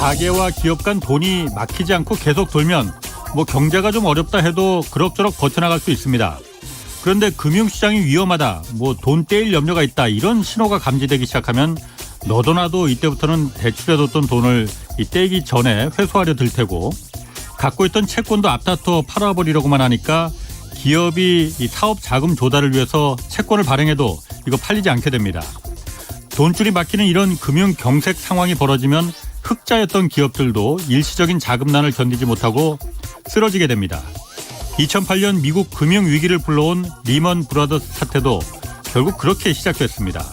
가게와 기업 간 돈이 막히지 않고 계속 돌면 경제가 좀 어렵다 해도 그럭저럭 버텨나갈 수 있습니다. 그런데 금융시장이 위험하다, 돈 떼일 염려가 있다, 이런 신호가 감지되기 시작하면 너도나도 이때부터는 대출해뒀던 돈을 떼기 전에 회수하려 들 테고, 갖고 있던 채권도 앞다퉈 팔아버리려고만 하니까 기업이 이 사업 자금 조달을 위해서 채권을 발행해도 이거 팔리지 않게 됩니다. 돈줄이 막히는 이런 금융 경색 상황이 벌어지면 흑자였던 기업들도 일시적인 자금난을 견디지 못하고 쓰러지게 됩니다. 2008년 미국 금융위기를 불러온 리먼 브라더스 사태도 결국 그렇게 시작됐습니다.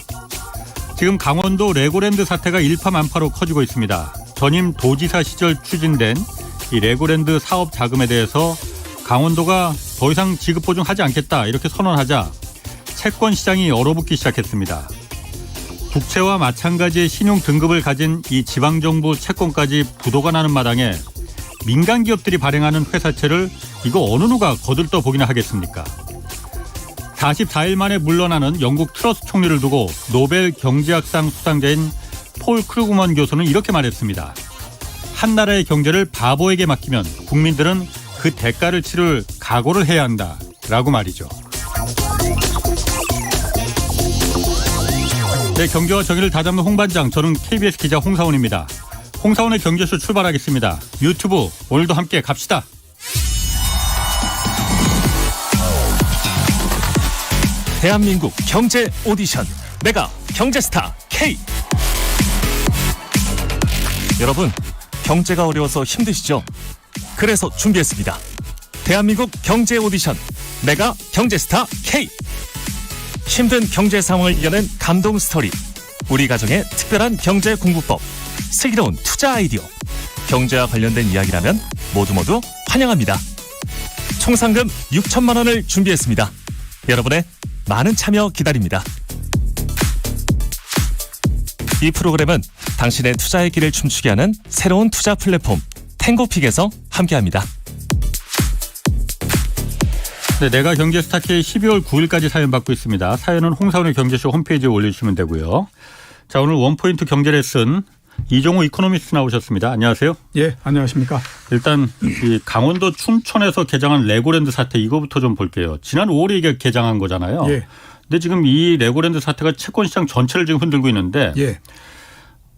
지금 강원도 레고랜드 사태가 일파만파로 커지고 있습니다. 전임 도지사 시절 추진된 이 레고랜드 사업 자금에 대해서 강원도가 더 이상 지급 보증하지 않겠다 이렇게 선언하자 채권 시장이 얼어붙기 시작했습니다. 국채와 마찬가지의 신용 등급을 가진 이 지방정부 채권까지 부도가 나는 마당에 민간 기업들이 발행하는 회사채를 이거 어느 누가 거들떠 보기나 하겠습니까? 44일 만에 물러나는 영국 트러스 총리를 두고 노벨 경제학상 수상자인 폴 크루그먼 교수는 이렇게 말했습니다. 한 나라의 경제를 바보에게 맡기면 국민들은 그 대가를 치를 각오를 해야 한다라고 말이죠. 네, 경제와 정의를 다잡는 홍반장, 저는 KBS 기자 홍사원입니다. 홍사원의 경제쇼 출발하겠습니다. 유튜브 오늘도 함께 갑시다. 대한민국 경제 오디션 메가 경제스타 K. 여러분, 경제가 어려워서 힘드시죠? 그래서 준비했습니다. 대한민국 경제 오디션 메가 경제스타 K. 힘든 경제 상황을 이겨낸 감동 스토리, 우리 가정의 특별한 경제 공부법, 슬기로운 투자 아이디어, 경제와 관련된 이야기라면 모두 환영합니다. 총 상금 6천만 원을 준비했습니다. 여러분의 많은 참여 기다립니다. 이 프로그램은 당신의 투자의 길을 춤추게 하는 새로운 투자 플랫폼 탱고픽에서 함께합니다. 네, 내가 경제스타 K 12월 9일까지 사연 받고 있습니다. 사연은 홍사원의 경제쇼 홈페이지에 올려주시면 되고요. 자, 오늘 원포인트 경제 레슨 이종우 이코노미스트 나오셨습니다. 안녕하세요. 예, 안녕하십니까. 일단 이 강원도 춘천에서 개장한 레고랜드 사태 이거부터 좀 볼게요. 지난 5월에 이게 개장한 거잖아요. 예. 근데 지금 이 레고랜드 사태가 채권 시장 전체를 지금 흔들고 있는데 예.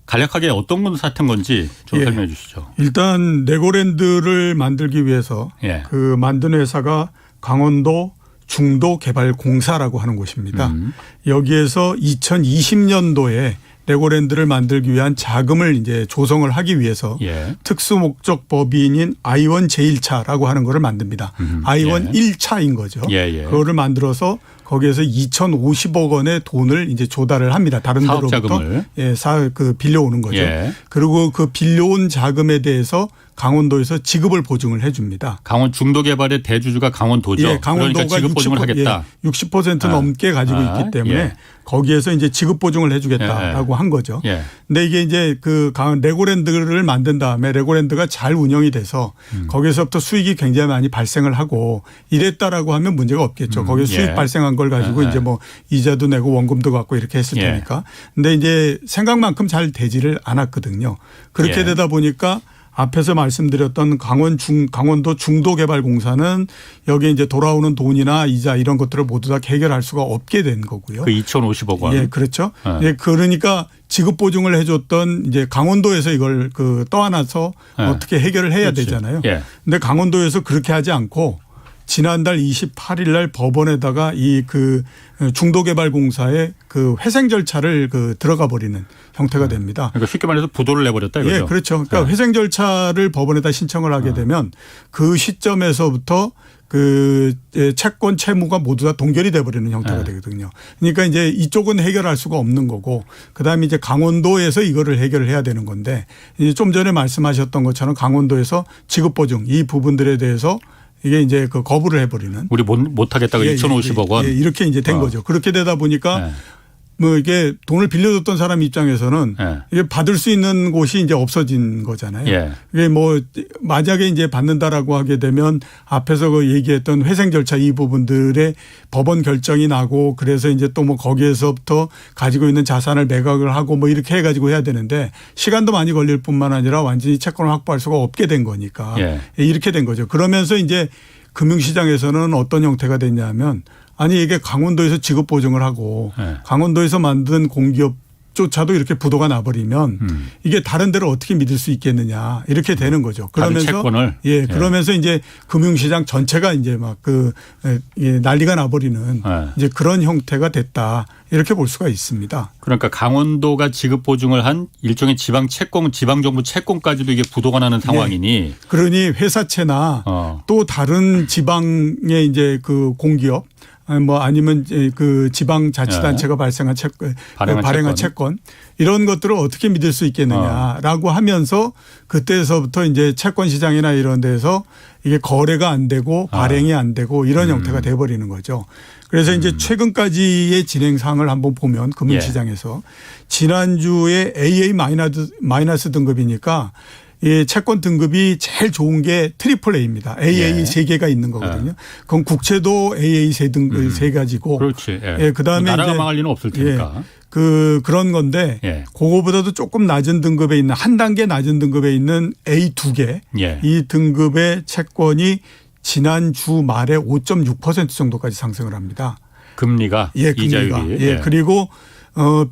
간략하게 어떤 건 사태인 건지 좀 예. 설명해 주시죠. 일단 레고랜드를 만들기 위해서 그 만든 회사가 강원도 중도개발공사라고 하는 곳입니다. 여기에서 2020년도에 레고랜드를 만들기 위한 자금을 이제 조성을 하기 위해서 특수목적 법인인 I1 제1차라고 하는 거를 만듭니다. I1 1차인 거죠. 그거를 만들어서 거기에서 2,050억 원의 돈을 이제 조달을 합니다. 다른 데로부터 빌려오는 거죠. 그리고 그 빌려온 자금에 대해서 강원도에서 지급을 보증을 해 줍니다. 강원 중도개발의 대주주가 강원도죠. 예, 강원도가 그러니까 지급 보증을 하겠다. 60% 넘게 가지고 있기 때문에 거기에서 이제 지급 보증을 해 주겠다라고 한 거죠. 근데 이게 이제 그 레고랜드를 만든 다음에 레고랜드가 잘 운영이 돼서 거기서부터 수익이 굉장히 많이 발생을 하고 이랬다라고 하면 문제가 없겠죠. 거기서 수익 발생한 걸 가지고 이제 이자도 내고 원금도 받고 이렇게 했을 테니까. 근데 이제 생각만큼 잘 되지를 않았거든요. 그렇게 되다 보니까 앞에서 말씀드렸던 강원도 중도개발공사는 여기에 이제 돌아오는 돈이나 이자 이런 것들을 모두 다 해결할 수가 없게 된 거고요. 그 2,050억 원. 예, 그렇죠. 예, 그러니까 지급 보증을 해줬던 이제 강원도에서 이걸 떠안아서 어떻게 해결을 해야 되잖아요. 근데 강원도에서 그렇게 하지 않고 지난달 28일 날 법원에다가 중도개발공사의 그 회생 절차를 들어가 버리는 형태가 됩니다. 그러니까 쉽게 말해서 부도를 내버렸다 이거죠. 예, 그렇죠. 그러니까 회생 절차를 법원에다 신청을 하게 되면 그 시점에서부터 그 채권 채무가 모두 다 동결이 돼 버리는 형태가 되거든요. 그러니까 이제 이쪽은 해결할 수가 없는 거고 그다음에 이제 강원도에서 이거를 해결을 해야 되는 건데 좀 전에 말씀하셨던 것처럼 강원도에서 지급 보증 이 부분들에 대해서 이게 이제 거부를 해버리는. 우리 못 하겠다고 2,050억 원. 이렇게 이제 된 거죠. 그렇게 되다 보니까 뭐 이게 돈을 빌려줬던 사람 입장에서는 예. 이게 받을 수 있는 곳이 이제 없어진 거잖아요. 예. 이게 뭐 만약에 이제 받는다라고 하게 되면 앞에서 그 얘기했던 회생 절차 이 부분들의 법원 결정이 나고 그래서 이제 또 뭐 거기에서부터 가지고 있는 자산을 매각을 하고 뭐 이렇게 해가지고 해야 되는데 시간도 많이 걸릴 뿐만 아니라 완전히 채권을 확보할 수가 없게 된 거니까 예. 이렇게 된 거죠. 그러면서 이제 금융시장에서는 어떤 형태가 됐냐면 아니 이게 강원도에서 지급 보증을 하고 네. 강원도에서 만든 공기업조차도 이렇게 부도가 나버리면 이게 다른 데를 어떻게 믿을 수 있겠느냐 이렇게 되는 거죠. 그러면서 채권을 예 그러면서 이제 금융시장 전체가 이제 막 그 난리가 나버리는 네. 이제 그런 형태가 됐다 이렇게 볼 수가 있습니다. 그러니까 강원도가 지급 보증을 한 일종의 지방 채권, 지방정부 채권까지도 이게 부도가 나는 상황이니. 예. 그러니 회사채나 또 다른 지방의 이제 그 공기업 뭐 아니면 그 지방자치단체가 발생한 발행한 채권 이런 것들을 어떻게 믿을 수 있겠느냐라고 하면서 그때서부터 이제 채권 시장이나 이런 데서 이게 거래가 안 되고 발행이 안 되고 이런 형태가 돼버리는 거죠. 그래서 이제 최근까지의 진행상을 한번 보면 금융시장에서 지난주에 AA 마이너스 등급이니까 이 채권 등급이 제일 좋은 게 트리플 A입니다. AA 예. 3개가 있는 거거든요. 그럼 국채도 AA 3가지고. 그렇지. 예. 예, 그다음에 나라가 이제 망할 리는 없을 테니까. 예, 그런 건데 예. 그거보다도 조금 낮은 등급에 있는 한 단계 낮은 등급에 있는 A 2개 예. 이 등급의 채권이 지난주 말에 5.6% 정도까지 상승을 합니다. 금리가 예, 금리가. 이자율이. 예, 그리고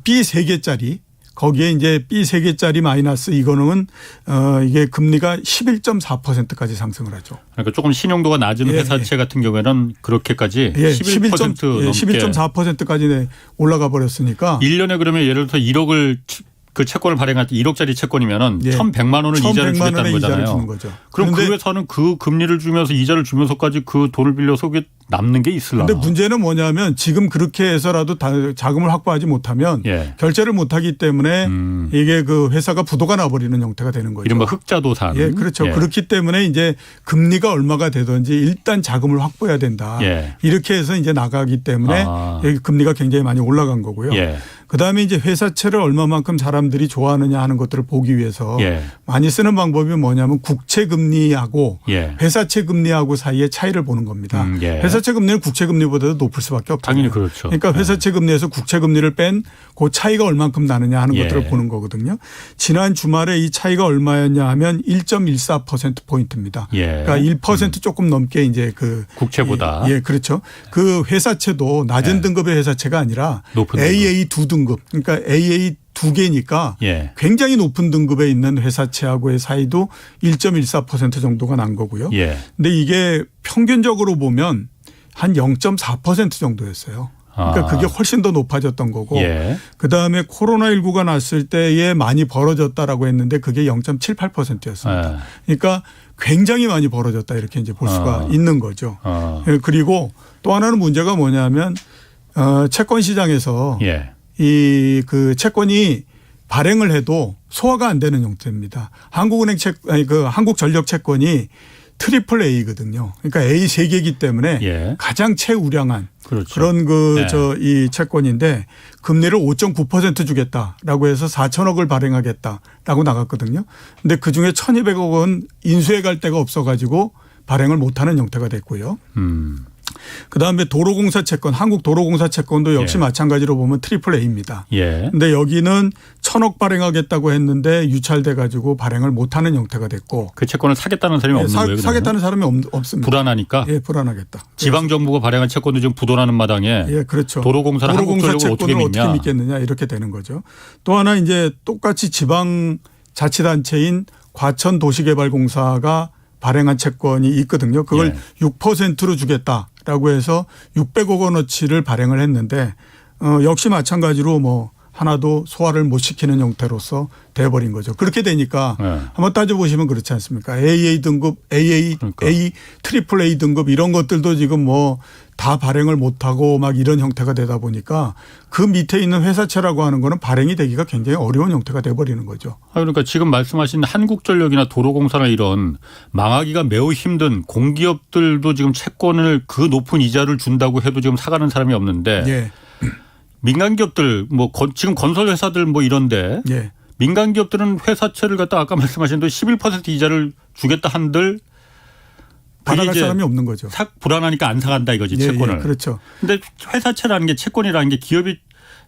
B 3개짜리 거기에 이제 B 3개짜리 마이너스 이거는 이게 금리가 11.4%까지 상승을 하죠. 그러니까 조금 신용도가 낮은 회사채 같은 경우에는 그렇게까지 11% 넘게 11.4%까지 올라가 버렸으니까 1년에 그러면 예를 들어서 1억을 그 채권을 발행할 때 1억짜리 채권이면은 1,100만 원을 이자를 주겠다는 거잖아요. 주는 거죠. 그럼 그 회사는 그 금리를 주면서 이자를 주면서까지 그 돈을 빌려서 그게 남는 게 있을라나. 그런데 문제는 뭐냐면 지금 그렇게 해서라도 자금을 확보하지 못하면 결제를 못하기 때문에 이게 그 회사가 부도가 나버리는 형태가 되는 거죠. 이른바 흑자도산. 예, 그렇죠. 그렇기 때문에 이제 금리가 얼마가 되든지 일단 자금을 확보해야 된다. 이렇게 해서 이제 나가기 때문에 금리가 굉장히 많이 올라간 거고요. 그다음에 이제 회사채를 얼마만큼 사람들이 좋아하느냐 하는 것들을 보기 위해서 많이 쓰는 방법이 뭐냐면 국채 금리하고 회사채 금리하고 사이의 차이를 보는 겁니다. 회사채 금리는 국채 금리보다도 높을 수밖에 없잖아요. 당연히 그렇죠. 그러니까 회사채 금리에서 국채 금리를 뺀 그 차이가 얼만큼 나느냐 하는 것들을 보는 거거든요. 지난 주말에 이 차이가 얼마였냐 하면 1.14% 포인트입니다. 그러니까 1% 조금 넘게 이제 그 국채보다. 예, 그렇죠. 그 회사채도 낮은 등급의 회사채가 아니라 높은 AA 2등급. 그러니까 AA 2개니까 굉장히 높은 등급에 있는 회사채하고의 사이도 1.14% 정도가 난 거고요. 근데 이게 평균적으로 보면 한 0.4% 정도였어요. 그러니까 그게 훨씬 더 높아졌던 거고 그다음에 코로나19가 났을 때에 많이 벌어졌다라고 했는데 그게 0.78%였습니다. 그러니까 굉장히 많이 벌어졌다 이렇게 이제 볼 수가 있는 거죠. 그리고 또 하나는 문제가 뭐냐면 채권 시장에서 이 그 채권이 발행을 해도 소화가 안 되는 형태입니다. 한국전력 채권이 트리플 A거든요. 그러니까 A 3개이기 때문에 가장 최우량한 그런 이 채권인데 금리를 5.9% 주겠다라고 해서 4천억을 발행하겠다라고 나갔거든요. 근데 그중에 1,200억 원 인수해 갈 데가 없어가지고 발행을 못하는 형태가 됐고요. 그다음에 도로공사 채권, 한국도로공사 채권도 역시 마찬가지로 보면 트리플 A입니다. 그런데 여기는 1,000억 발행하겠다고 했는데 유찰돼 가지고 발행을 못하는 형태가 됐고. 그 채권을 사겠다는 사람이 없는 거예요? 사겠다는 사람이 없습니다. 불안하니까? 예, 불안하겠다. 지방정부가 발행한 채권도 지금 부도나는 마당에 그렇죠. 도로공사는 한국전력을 채권을 어떻게 믿겠느냐 이렇게 되는 거죠. 또 하나 이제 똑같이 지방자치단체인 과천도시개발공사가 발행한 채권이 있거든요. 그걸 6%로 주겠다라고 해서 600억 원어치를 발행을 했는데 역시 마찬가지로 뭐 하나도 소화를 못 시키는 형태로서 돼버린 거죠. 그렇게 되니까 한번 따져보시면 그렇지 않습니까? AA 등급, 트리플 A 등급 이런 것들도 지금 뭐 다 발행을 못하고 막 이런 형태가 되다 보니까 그 밑에 있는 회사채라고 하는 거는 발행이 되기가 굉장히 어려운 형태가 돼버리는 거죠. 그러니까 지금 말씀하신 한국전력이나 도로공사나 이런 망하기가 매우 힘든 공기업들도 지금 채권을 그 높은 이자를 준다고 해도 지금 사가는 사람이 없는데 민간 기업들 뭐 지금 건설 회사들 뭐 이런데 예. 민간 기업들은 회사채를 갖다 아까 말씀하신 대로 11% 이자를 주겠다 한들 받아갈 사람이 없는 거죠. 불안하니까 안 사간다 이거지 채권을. 예, 그렇죠. 근데 회사채라는 게 채권이라는 게 기업이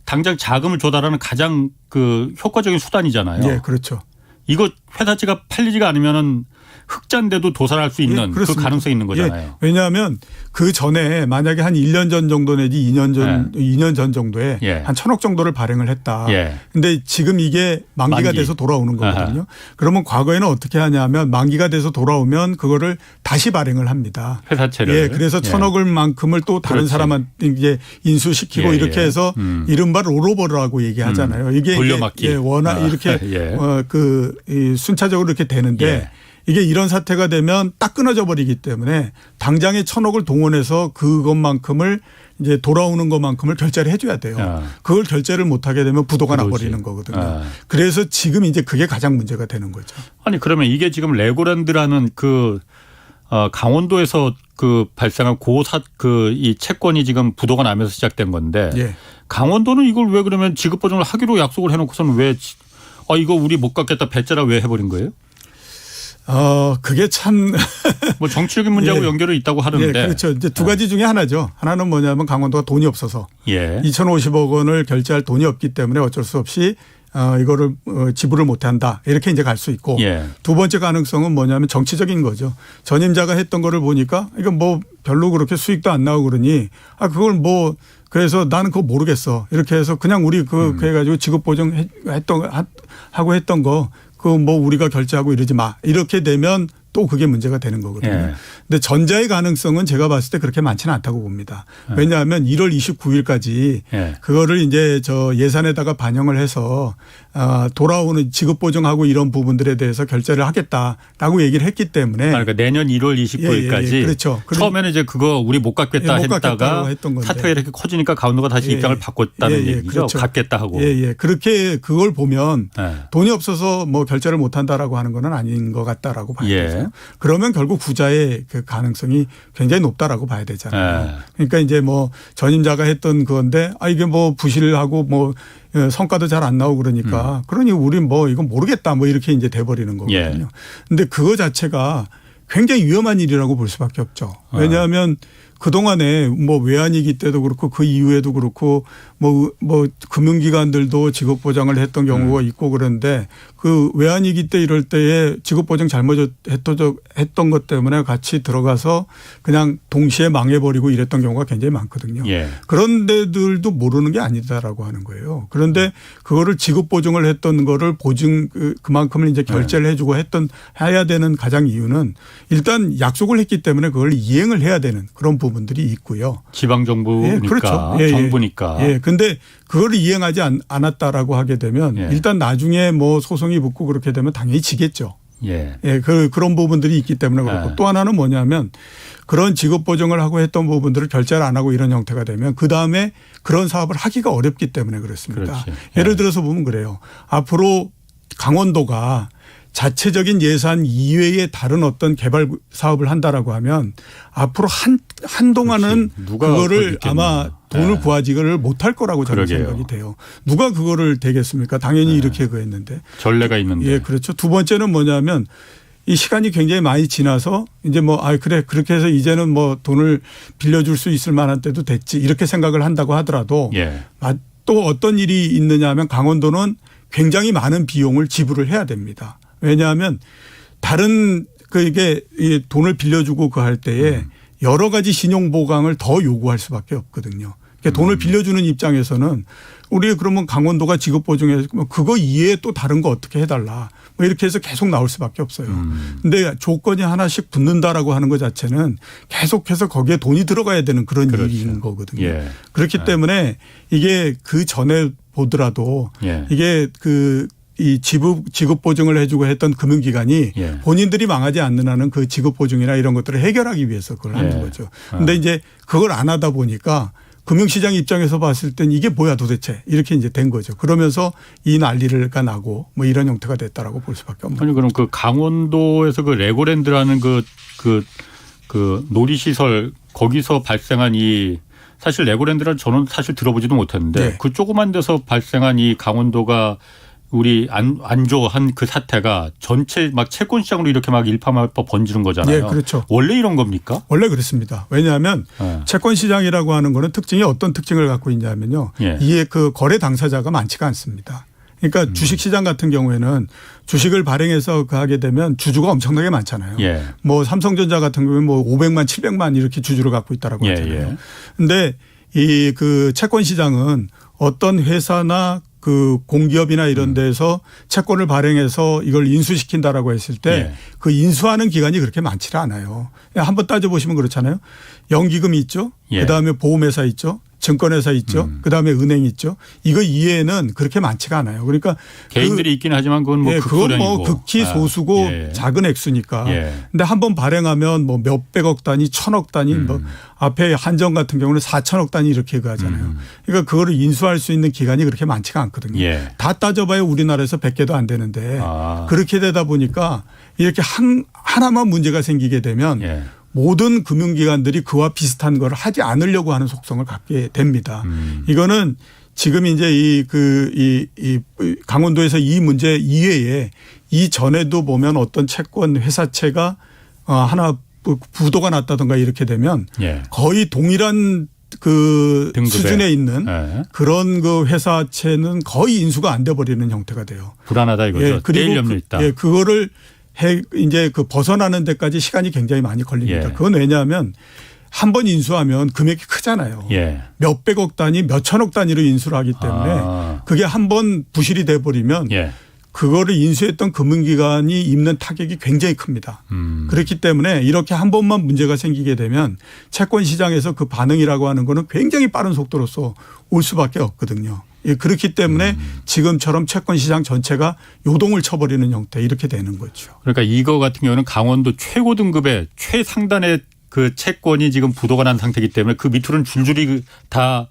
당장 자금을 조달하는 가장 그 효과적인 수단이잖아요. 예, 그렇죠. 이거 회사채가 팔리지가 않으면은 흑자인데도 도산할 수 있는 그 가능성이 있는 거잖아요. 예, 왜냐하면 그 전에 만약에 한 1년 전 정도 내지 2년 전 정도에 한 1,000억 정도를 발행을 했다. 근데 지금 이게 만기가 돼서 돌아오는 거거든요. 아하. 그러면 과거에는 어떻게 하냐면 만기가 돼서 돌아오면 그거를 다시 발행을 합니다. 회사채를. 예, 그래서 1,000억을 만큼을 또 다른 그렇지. 사람한테 이제 인수시키고 이렇게 해서 이른바 롤오버라고 얘기하잖아요. 이게 돌려막기. 워낙 이렇게 이 순차적으로 이렇게 되는데 이게 이런 사태가 되면 딱 끊어져 버리기 때문에 당장에 1,000억을 동원해서 그것만큼을 이제 돌아오는 것만큼을 결제를 해줘야 돼요. 그걸 결제를 못하게 되면 부도가 나버리는 거거든요. 그래서 지금 이제 그게 가장 문제가 되는 거죠. 아니 그러면 이게 지금 레고랜드라는 그 강원도에서 그 발생한 이 채권이 지금 부도가 나면서 시작된 건데 강원도는 이걸 왜 그러면 지급 보증을 하기로 약속을 해놓고서는 왜 이거 우리 못 갚겠다 배째라 왜 해버린 거예요? 그게 참. 뭐 정치적인 문제하고 연결이 있다고 하는데. 그렇죠. 이제 두 가지 중에 하나죠. 하나는 뭐냐면 강원도가 돈이 없어서. 2,050억 원을 결제할 돈이 없기 때문에 어쩔 수 없이 이거를 지불을 못 한다. 이렇게 이제 갈 수 있고. 두 번째 가능성은 뭐냐면 정치적인 거죠. 전임자가 했던 거를 보니까 이거 뭐 별로 그렇게 수익도 안 나오고 그러니 그걸 뭐 그래서 나는 그거 모르겠어. 이렇게 해서 그냥 우리 그 해가지고 지급 보증 하고 했던 거 그 뭐 우리가 결제하고 이러지 마. 이렇게 되면 또 그게 문제가 되는 거거든요. 근데 전자의 가능성은 제가 봤을 때 그렇게 많지는 않다고 봅니다. 왜냐하면 1월 29일까지 그거를 이제 저 예산에다가 반영을 해서 돌아오는 지급 보증하고 이런 부분들에 대해서 결제를 하겠다라고 얘기를 했기 때문에. 그러니까 내년 1월 29일까지. 그렇죠. 처음에는 이제 그거 우리 못 갚겠다 했다가 사태가 이렇게 커지니까 강원도가 다시 입장을 바꿨다는 얘기죠. 그렇죠. 갚겠다 하고. 그렇게 그걸 보면 돈이 없어서 뭐 결제를 못 한다라고 하는 건 아닌 것 같다라고 봐야 되죠. 그러면 결국 부자의 그 가능성이 굉장히 높다라고 봐야 되잖아요. 그러니까 이제 뭐 전임자가 했던 그건데 이게 뭐 부실하고 뭐 성과도 잘 안 나오고 그러니까 그러니 우리 뭐 이건 모르겠다 뭐 이렇게 이제 돼버리는 거거든요. 근데 그거 자체가 굉장히 위험한 일이라고 볼 수밖에 없죠. 왜냐하면 그동안에 뭐 외환위기 때도 그렇고 그 이후에도 그렇고 뭐 금융기관들도 지급보장을 했던 경우가 있고 그런데 그 외환위기 때 이럴 때에 지급보장 잘못했던 것 때문에 같이 들어가서 그냥 동시에 망해버리고 이랬던 경우가 굉장히 많거든요. 그런 데들도 모르는 게 아니다라고 하는 거예요. 그런데 그거를 지급보증을 했던 거를 그만큼을 이제 결제를 해주고 해야 되는 가장 이유는 일단 약속을 했기 때문에 그걸 이행을 해야 되는 그런 부분들이 있고요. 지방정부니까. 그렇죠. 정부니까. 근데 그걸 이행하지 않았다라고 하게 되면 일단 나중에 뭐 소송이 붙고 그렇게 되면 당연히 지겠죠. 그런 부분들이 있기 때문에 그렇고 또 하나는 뭐냐면 그런 지급 보증을 하고 했던 부분들을 결제를 안 하고 이런 형태가 되면 그다음에 그런 사업을 하기가 어렵기 때문에 그렇습니다. 예를 들어서 보면 그래요. 앞으로 강원도가 자체적인 예산 이외에 다른 어떤 개발 사업을 한다라고 하면 앞으로 한동안은 그거를 아마 돈을 구하지를 못할 거라고 저는 생각이 돼요. 누가 그거를 대겠습니까? 당연히 이렇게 했는데. 전례가 있는데. 그렇죠. 두 번째는 뭐냐면 이 시간이 굉장히 많이 지나서 이제 뭐 그래 그렇게 해서 이제는 뭐 돈을 빌려줄 수 있을 만한 때도 됐지 이렇게 생각을 한다고 하더라도 또 어떤 일이 있느냐 하면 강원도는 굉장히 많은 비용을 지불을 해야 됩니다. 왜냐하면 다른 이게 돈을 빌려주고 그 할 때에 여러 가지 신용 보강을 더 요구할 수밖에 없거든요. 그러니까 돈을 빌려주는 입장에서는 우리 그러면 강원도가 지급 보증해서 그거 이외에 또 다른 거 어떻게 해달라 뭐 이렇게 해서 계속 나올 수밖에 없어요. 근데 조건이 하나씩 붙는다라고 하는 것 자체는 계속해서 거기에 돈이 들어가야 되는 그런 일인 거거든요. 그렇기 때문에 이게 그 전에 보더라도 이게 이 지급 보증을 해주고 했던 금융기관이 본인들이 망하지 않는 한은 그 지급 보증이나 이런 것들을 해결하기 위해서 그걸 하는 거죠. 그런데 이제 그걸 안 하다 보니까 금융시장 입장에서 봤을 땐 이게 뭐야 도대체 이렇게 이제 된 거죠. 그러면서 이 난리가 나고 뭐 이런 형태가 됐다라고 볼 수밖에 없는. 아니 그럼 그 강원도에서 그 레고랜드라는 그 놀이시설 거기서 발생한 이 사실 레고랜드를 저는 사실 들어보지도 못했는데 네. 그 조그만 데서 발생한 이 강원도가 우리 안조한 그 사태가 전체 막 채권 시장으로 이렇게 막 일파만파 번지는 거잖아요. 네, 그렇죠. 원래 이런 겁니까? 원래 그렇습니다. 왜냐하면 채권 시장이라고 하는 거는 특징이 어떤 특징을 갖고 있냐면요. 이게 그 거래 당사자가 많지가 않습니다. 그러니까 주식 시장 같은 경우에는 주식을 발행해서 하게 되면 주주가 엄청나게 많잖아요. 뭐 삼성전자 같은 경우에 뭐 500만, 700만 이렇게 주주를 갖고 있다라고 하잖아요. 그런데 이 그 채권 시장은 어떤 회사나 그 공기업이나 이런 데서 채권을 발행해서 이걸 인수시킨다라고 했을 때 그 인수하는 기간이 그렇게 많지는 않아요. 한번 따져보시면 그렇잖아요. 연기금이 있죠. 그다음에 보험회사 있죠. 증권회사 있죠. 그다음에 은행 있죠. 이거 이외에는 그렇게 많지가 않아요. 그러니까 개인들이 있긴 하지만 그건 뭐 그건 뭐 극히 소수고 작은 액수니까. 근데 한번 발행하면 뭐 몇백억 단위, 천억 단위 뭐 앞에 한정 같은 경우는 4천억 단위 이렇게 가잖아요. 그러니까 그거를 인수할 수 있는 기간이 그렇게 많지가 않거든요. 다 따져봐야 우리나라에서 100개도 안 되는데 그렇게 되다 보니까 이렇게 하나만 문제가 생기게 되면 모든 금융기관들이 그와 비슷한 걸 하지 않으려고 하는 속성을 갖게 됩니다. 이거는 지금 이제 이 강원도에서 이 문제 이외에 이전에도 보면 어떤 채권 회사채가 하나 부도가 났다든가 이렇게 되면 거의 동일한 그 등급에. 수준에 있는 그런 그 회사채는 거의 인수가 안 돼 버리는 형태가 돼요. 불안하다 이거죠. 그리고 염려 있다. 그거를 이제 그 벗어나는 데까지 시간이 굉장히 많이 걸립니다. 그건 왜냐하면 한 번 인수하면 금액이 크잖아요. 몇백억 단위, 몇천억 단위로 인수를 하기 때문에 그게 한 번 부실이 돼 버리면 그거를 인수했던 금융기관이 입는 타격이 굉장히 큽니다. 그렇기 때문에 이렇게 한 번만 문제가 생기게 되면 채권 시장에서 그 반응이라고 하는 거는 굉장히 빠른 속도로서 올 수밖에 없거든요. 그렇기 때문에 지금처럼 채권 시장 전체가 요동을 쳐버리는 형태 이렇게 되는 거죠. 그러니까 이거 같은 경우는 강원도 최고 등급의 최상단의 그 채권이 지금 부도가 난 상태이기 때문에 그 밑으로는 줄줄이 다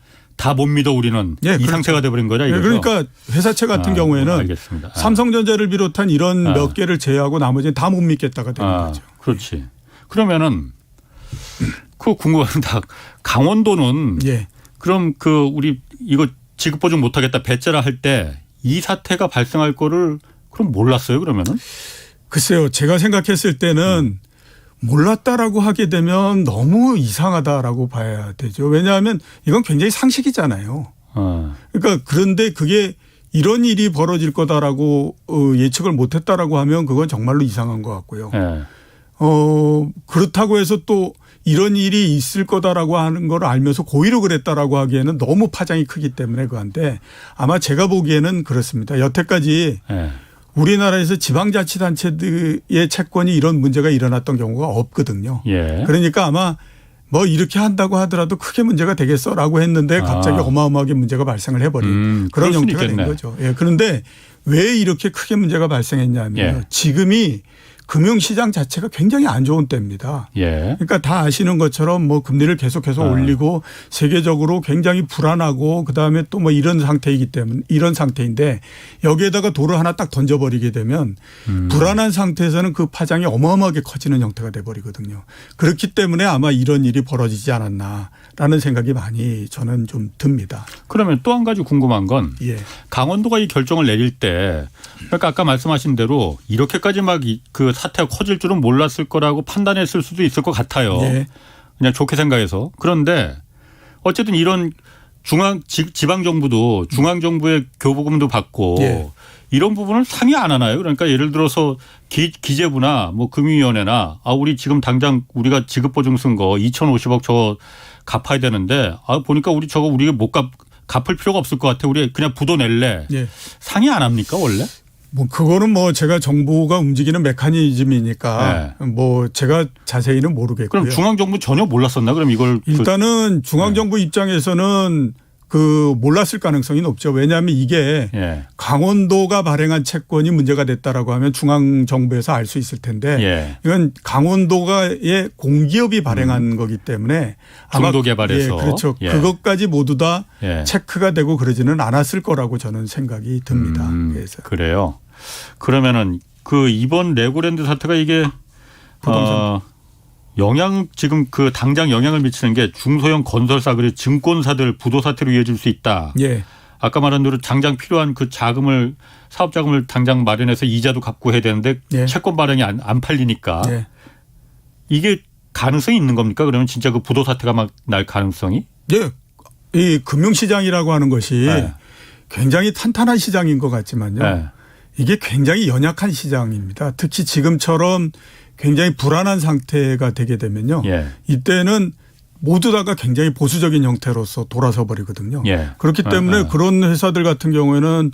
못 믿어 우리는 이 그렇죠. 상태가 돼버린 거죠. 그러니까 회사채 같은 경우에는 알겠습니다. 삼성전자를 비롯한 이런 몇 개를 제외하고 나머지는 다 못 믿겠다가 되는 거죠. 그렇지. 그러면은 그 궁금합니다. 강원도는 그럼 그 우리 이거 지급 보증 못하겠다 배째라 할 때 이 사태가 발생할 거를 그럼 몰랐어요 그러면은? 글쎄요. 제가 생각했을 때는 몰랐다라고 하게 되면 너무 이상하다라고 봐야 되죠. 왜냐하면 이건 굉장히 상식이잖아요. 그러니까 그런데 그게 이런 일이 벌어질 거다라고 예측을 못했다라고 하면 그건 정말로 이상한 것 같고요. 그렇다고 해서 또 이런 일이 있을 거다라고 하는 걸 알면서 고의로 그랬다라고 하기에는 너무 파장이 크기 때문에 그런데 아마 제가 보기에는 그렇습니다. 여태까지 우리나라에서 지방자치단체들의 채권이 이런 문제가 일어났던 경우가 없거든요. 그러니까 아마 뭐 이렇게 한다고 하더라도 크게 문제가 되겠어라고 했는데 갑자기 어마어마하게 문제가 발생을 해버린 그런 형태가 된 거죠. 그런데 왜 이렇게 크게 문제가 발생했냐면 지금이 금융시장 자체가 굉장히 안 좋은 때입니다. 그러니까 다 아시는 것처럼 뭐 금리를 계속해서 올리고 세계적으로 굉장히 불안하고 그다음에 또 뭐 이런 상태이기 때문에 이런 상태인데 여기에다가 돌을 하나 딱 던져버리게 되면 불안한 상태에서는 그 파장이 어마어마하게 커지는 형태가 돼버리거든요. 그렇기 때문에 아마 이런 일이 벌어지지 않았나라는 생각이 많이 저는 좀 듭니다. 그러면 또 한 가지 궁금한 건 강원도가 이 결정을 내릴 때 그러니까 아까 말씀하신 대로 이렇게까지 막 그 사태가 커질 줄은 몰랐을 거라고 판단했을 수도 있을 것 같아요. 그냥 좋게 생각해서. 그런데 어쨌든 이런 지방정부도 중앙정부의 교부금도 받고 이런 부분을 상의 안 하나요? 그러니까 예를 들어서 기재부나 뭐 금융위원회나 우리 지금 당장 우리가 지급보증 쓴 거 2,050억 저거 갚아야 되는데 보니까 우리 저거 우리가 못 갚을 필요가 없을 것 같아. 우리 그냥 부도 낼래. 상의 안 합니까 원래? 뭐 그거는 뭐 제가 정부가 움직이는 메커니즘이니까 뭐 제가 자세히는 모르겠고요. 그럼 중앙정부 전혀 몰랐었나? 그럼 이걸 일단은 중앙정부 입장에서는 그 몰랐을 가능성이 높죠. 왜냐하면 이게 강원도가 발행한 채권이 문제가 됐다라고 하면 중앙정부에서 알 수 있을 텐데 이건 강원도가의 공기업이 발행한 거기 때문에 아마 중도 개발해서 그렇죠. 그것까지 모두 다 체크가 되고 그러지는 않았을 거라고 저는 생각이 듭니다. 그래서 그래요. 그러면은 그 이번 레고랜드 사태가 이게 지금 그 당장 영향을 미치는 게 중소형 건설사 그리고 증권사들 부도 사태로 이어질 수 있다. 예. 아까 말한 대로 당장 필요한 그 자금을 사업 자금을 당장 마련해서 이자도 갚고 해야 되는데 예. 채권 발행이 안 팔리니까 예. 이게 가능성이 있는 겁니까? 그러면 진짜 그 부도 사태가 막 날 가능성이? 예. 이 금융시장이라고 하는 것이 네. 굉장히 탄탄한 시장인 것 같지만요. 네. 이게 굉장히 연약한 시장입니다. 특히 지금처럼 굉장히 불안한 상태가 되게 되면요. 예. 이때는 모두 다가 굉장히 보수적인 형태로서 돌아서 버리거든요. 예. 그렇기 때문에 그런 회사들 같은 경우에는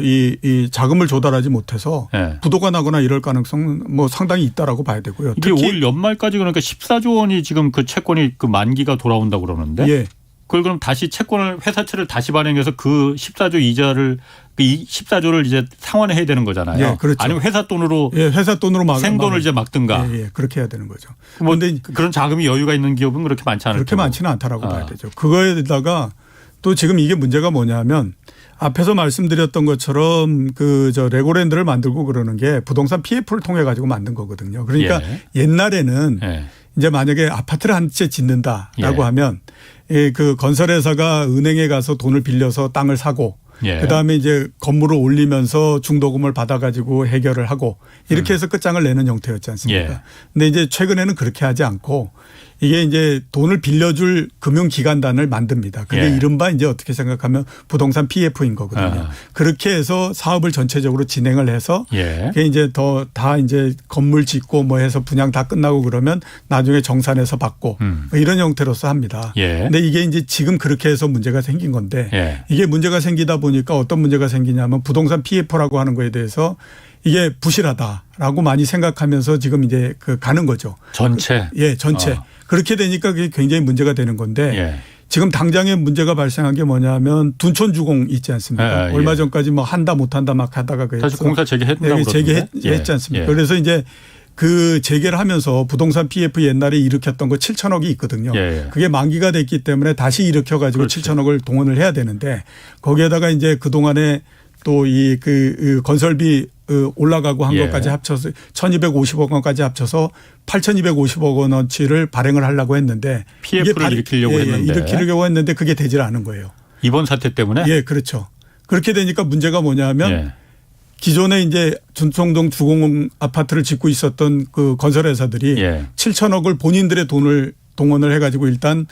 이 자금을 조달하지 못해서 예. 부도가 나거나 이럴 가능성은 뭐 상당히 있다라고 봐야 되고요. 이게 올 연말까지 그러니까 14조 원이 지금 그 채권이 그 만기가 돌아온다고 그러는데 예. 그걸 그럼 다시 채권을 회사채를 다시 발행해서 그 14조 이자를 이 14조를 이제 상환해야 되는 거잖아요. 예, 그렇죠. 아니면 회사 돈으로 예, 회사 돈으로 생돈을 이제 막든가. 예, 예, 그렇게 해야 되는 거죠. 뭐 그런데 그런 자금이 여유가 있는 기업은 그렇게 많지 않을 그렇게 테고. 많지는 않다라고 봐야 되죠. 그거에다가 또 지금 이게 문제가 뭐냐면 앞에서 말씀드렸던 것처럼 레고랜드를 만들고 그러는 게 부동산 PF를 통해 가지고 만든 거거든요. 그러니까 옛날에는 예. 이제 만약에 아파트를 한 채 짓는다라고 예. 하면 그 건설회사가 은행에 가서 돈을 빌려서 땅을 사고 예. 그다음에 이제 건물을 올리면서 중도금을 받아가지고 해결을 하고 이렇게 해서 끝장을 내는 형태였지 않습니까? 예. 근데 이제 최근에는 그렇게 하지 않고 이게 이제 돈을 빌려줄 금융기관단을 만듭니다. 그게 예. 이른바 이제 어떻게 생각하면 부동산 PF인 거거든요. 그렇게 해서 사업을 전체적으로 진행을 해서 예. 그게 이제 다 이제 건물 짓고 뭐 해서 분양 다 끝나고 그러면 나중에 정산해서 받고 뭐 이런 형태로서 합니다. 예. 근데 이게 이제 지금 그렇게 해서 문제가 생긴 건데 예. 이게 문제가 생기다 보니까 어떤 문제가 생기냐면 부동산 PF라고 하는 거에 대해서 이게 부실하다라고 많이 생각하면서 지금 이제 가는 거죠. 전체. 예, 전체. 그렇게 되니까 그게 굉장히 문제가 되는 건데 예. 지금 당장에 문제가 발생한 게 뭐냐면 둔촌주공 있지 않습니까? 예. 얼마 전까지 뭐 한다 못한다 막 하다가 사실 공사 재개했다고 네, 재개했지 않습니까? 그래서 이제 그 재개를 하면서 부동산 PF 옛날에 일으켰던 거 7천억이 있거든요. 예. 그게 만기가 됐기 때문에 다시 일으켜 가지고 그렇죠. 7천억을 동원을 해야 되는데 거기에다가 이제 그동안에 또 그 건설비 올라가고 한 예. 것까지 합쳐서 1,250억 원까지 합쳐서 8,250억 원어치를 발행을 하려고 했는데 PF를 일으키려고 했는데. 일으키려고 했는데 그게 되질 않은 거예요. 이번 사태 때문에? 예, 그렇죠. 그렇게 되니까 문제가 뭐냐면 예. 기존에 이제 준청동 주공 아파트를 짓고 있었던 그 건설회사들이 예. 7천억을 본인들의 돈을 동원을 해가지고 일단